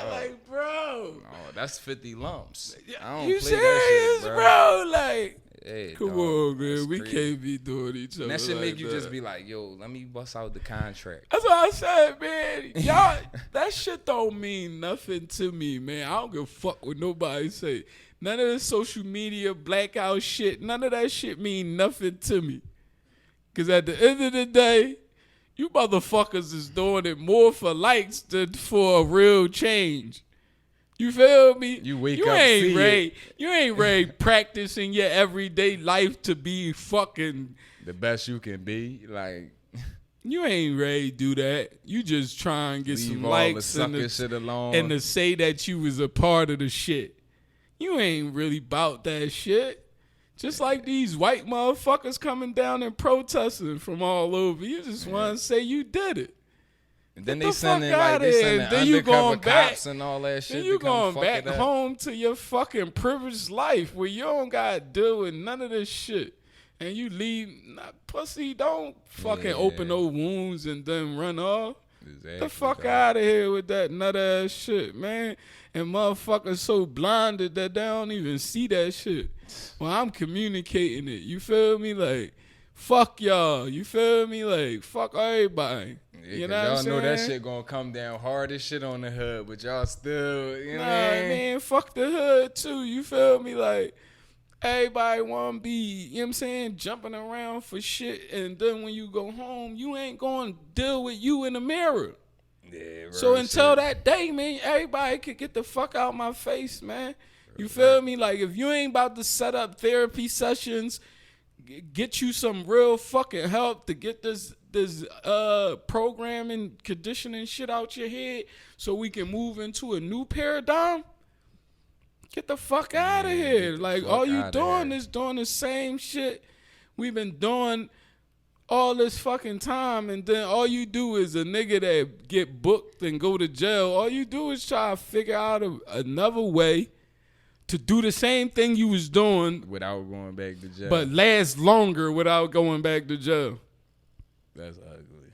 Like, bro. Oh, that's 50 lumps. I don't You play serious, that shit, bro? Like, Hey, come dog, on, man. that's We crazy. can't be doing each other. And that should like make you that. just be like, yo, let me bust out the contract. That's what I said, man. Y'all, that shit don't mean nothing to me, man. I don't give a fuck what nobody say. None of this social media blackout shit, none of that shit mean nothing to me. Because at the end of the day, you motherfuckers is doing it more for likes than for a real change. You feel me? You wake you up, ain't see ready. You ain't ready practicing your everyday life to be fucking. The best you can be, like, You ain't ready to do that. You just try and get Leave some all likes the and sucker shit alone. and to say that you was a part of the shit. You ain't really about that shit. Just like these white motherfuckers coming down and protesting from all over. You just want to say you did it. And then Get they the sending fuck like outta they here. sending Then you undercover going back. cops and all that shit. Then you to come going fuck back it up. home to your fucking privileged life where you don't got to deal with none of this shit. And you leave, pussy, don't fucking open no wounds and then run off. Exactly, The fuck dog. out of here with that nut ass shit, man. And motherfuckers so blinded that they don't even see that shit. Well, I'm communicating it. You feel me? Like, fuck y'all. You feel me? Like, fuck everybody. Yeah, You 'cause know what I'm y'all know that saying? shit gonna come down hard as shit on the hood, but y'all still, you know Nah, what I mean? man, fuck the hood too. You feel me? Like, everybody want to be, you know what I'm saying, jumping around for shit. And then when you go home, you ain't going to deal with you in the mirror. Yeah, bro, So until shit. that day, man, everybody could get the fuck out my face, man. You feel me? Like, if you ain't about to set up therapy sessions, get you some real fucking help to get this programming, conditioning shit out your head so we can move into a new paradigm, get the fuck out of here. Like, all you doing is doing the same shit we've been doing all this fucking time, and then all you do is a nigga that get booked and go to jail. All you do is try to figure out another way to do the same thing you was doing, without going back to jail. but last longer without going back to jail. That's ugly.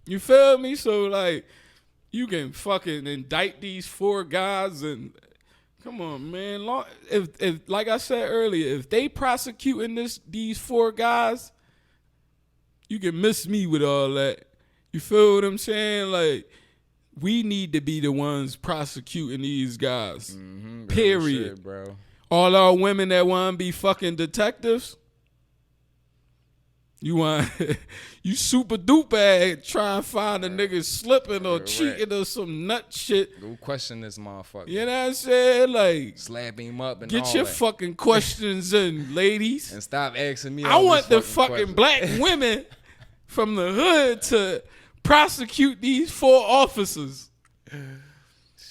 You feel me? So, like, you can fucking indict these 4 guys and come on, man. If like I said earlier, if they prosecuting these 4 guys, you can miss me with all that. You feel what I'm saying? Like, we need to be the ones prosecuting these guys. Mm-hmm, Period. Shit, bro. All our women that want to be fucking detectives, you super duper at trying to find a nigga slipping or cheating or some nut shit. Go question this motherfucker. You know what I'm saying? Like, Slap him up and get all your that. fucking questions in, ladies. And stop asking me. I all want these the fucking questions. black women from the hood to prosecute these 4 officers.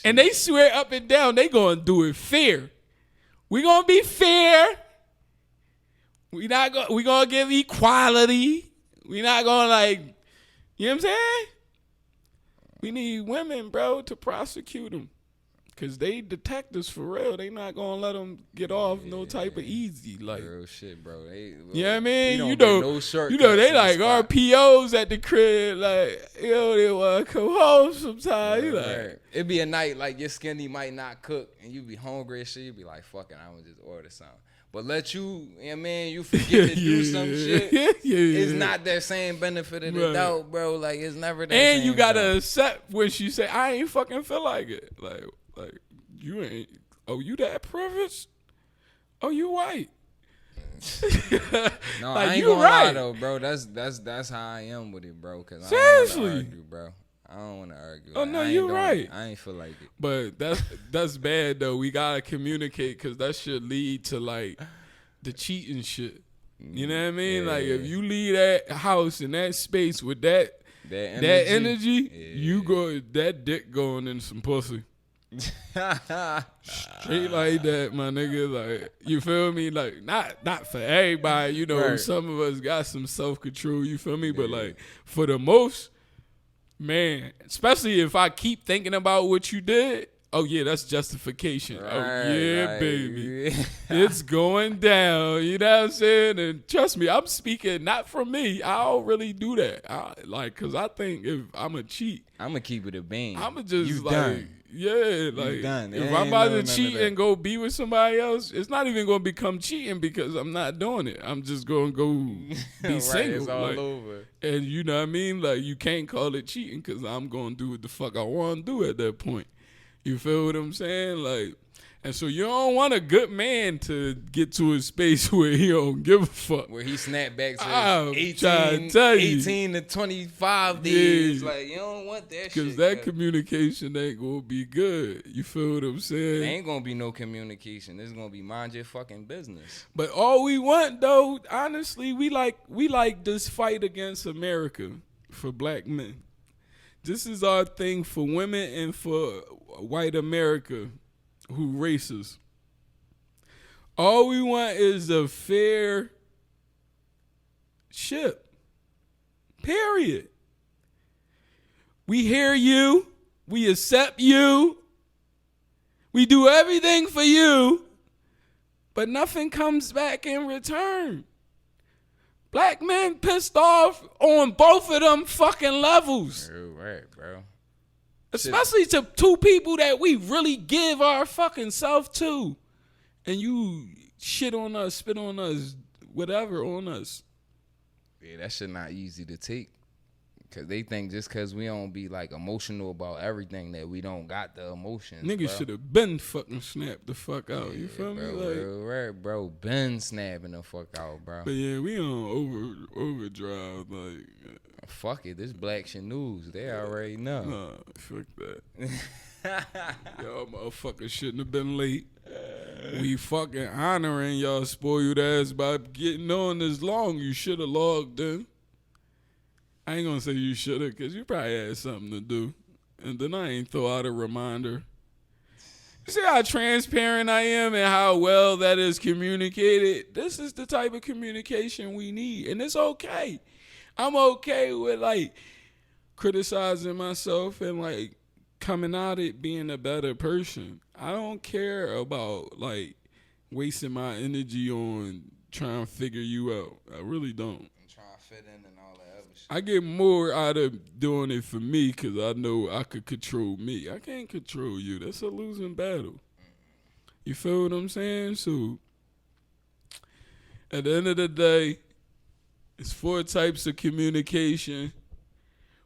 And they swear up and down they gonna do it fair. We gonna be fair. We gonna give equality. We not gonna, like, you know what I'm saying? We need women, bro, to prosecute them. Cause they detectives for real. They not gonna let them get off no type of easy. Like, Real shit, bro. you know what I mean? don't You get know, no they shortcuts in the like spot. RPOs at the crib. Like, yo, they wanna come home sometime. You like, Right. It'd be a night like your skinny might not cook and you be hungry and shit. You be like, fuck it, I'm gonna just order something. But let you, you forget to do some shit. It's not that same benefit of the Right. doubt, bro. Like, it's never that And same you gotta doubt. accept when she say, I ain't fucking feel like it. Like you ain't. Oh, you that privileged? Oh, you white? No, like, I ain't you gonna right. lie though, bro. That's how I am with it, bro. Cause I Seriously. don't wanna argue, bro. I don't want to argue. Oh, no, I ain't you doing right. it. I ain't feel like it. But that's bad though. We gotta communicate because that should lead to, like, the cheating shit. You know what I mean? Like, if you leave that house in that space with that energy, you go, that dick going in some pussy. Straight like that, my nigga. Like, you feel me? Like, not for everybody, you know. Right. Some of us got some self-control, you feel me? But, like, for the most, man, especially if I keep thinking about what you did, oh yeah, that's justification. Oh yeah, Right, baby. It's going down. You know what I'm saying? And trust me, I'm speaking not from me. I don't really do that. Cause I think if I'm a cheat, I'm gonna keep it a bean. I'ma just You like, done. yeah, like, done. if It I'm ain't about no to none cheat of that. and go be with somebody else, it's not even gonna become cheating because I'm not doing it. I'm just gonna go be Right, single. it's all like, over. and you know what I mean? Like, you can't call it cheating because I'm gonna do what the fuck I want to do at that point. You feel what I'm saying? Like, and so you don't want a good man to get to a space where he don't give a fuck. Where he snapped back to I'm his trying to tell you. 18 to 25 days. Yeah. Like, you don't want that shit. Because that cuz communication ain't gonna be good. You feel what I'm there saying? ain't gonna be no communication. It's gonna be mind your fucking business. But all we want, though, honestly, we like this fight against America. for black men. This is our thing for women and for white America who racist. All we want is a fair ship. Period. We hear you. We accept you. We do everything for you, but nothing comes back in return. Black men pissed off on both of them fucking levels. Right, bro. Especially to two people that we really give our fucking self to. And you shit on us, spit on us, whatever on us. Yeah, that shit not easy to take. Cause they think just cause we don't be like emotional about everything that we don't got the emotions. Niggas should have been fucking snapped the fuck out. You feel me? Bro, Like, right, bro. Been snapping the fuck out, bro. but yeah, we on overdrive. Like, Fuck it, this Black Shit News. They already know. nah, fuck that. Y'all motherfuckers shouldn't have been late. We fucking honoring y'all spoiled ass by getting on this long. You should have logged in. I ain't gonna say you should have, because you probably had something to do. And then I ain't throw out a reminder. You see how transparent I am and how well that is communicated? This is the type of communication we need. And it's okay. I'm okay with, like, criticizing myself and, like, coming out it being a better person. I don't care about, like, wasting my energy on trying to figure you out. I really don't. Trying to fit in and all that other shit. I get more out of doing it for me because I know I could control me. I can't control you. That's a losing battle. You feel what I'm saying? So, at the end of the day, it's 4 types of communication.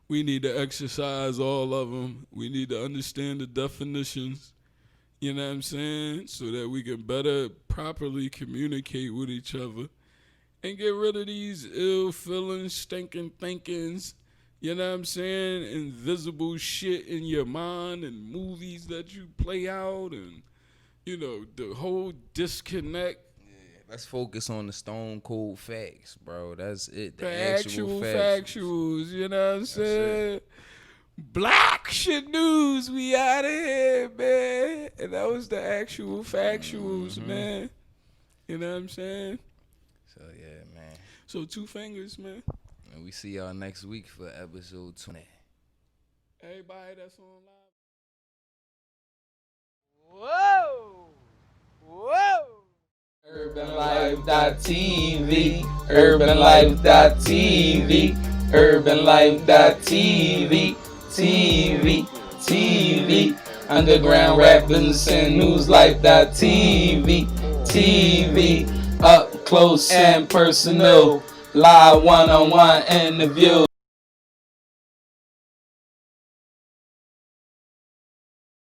We need to exercise all of them. We need to understand the definitions. You know what I'm saying? So that we can better properly communicate with each other. And get rid of these ill feelings, stinking thinkings, you know what I'm saying? Invisible shit in your mind and movies that you play out and, you know, the whole disconnect. Yeah, let's focus on the stone cold facts, bro. That's it. The actual factuals, you know what I'm saying? Black Shit News, we out of here, man. And that was the actual factuals, man. You know what I'm saying? So, yeah, man. So 2 fingers, man. And we see y'all next week for episode 20. Everybody that's on live. Whoa! Whoa! UrbanLife.tv, UrbanLife.tv, UrbanLife.tv, TV, Underground Rappers and Newslife.tv, TV, up close and personal, live one-on-one interview.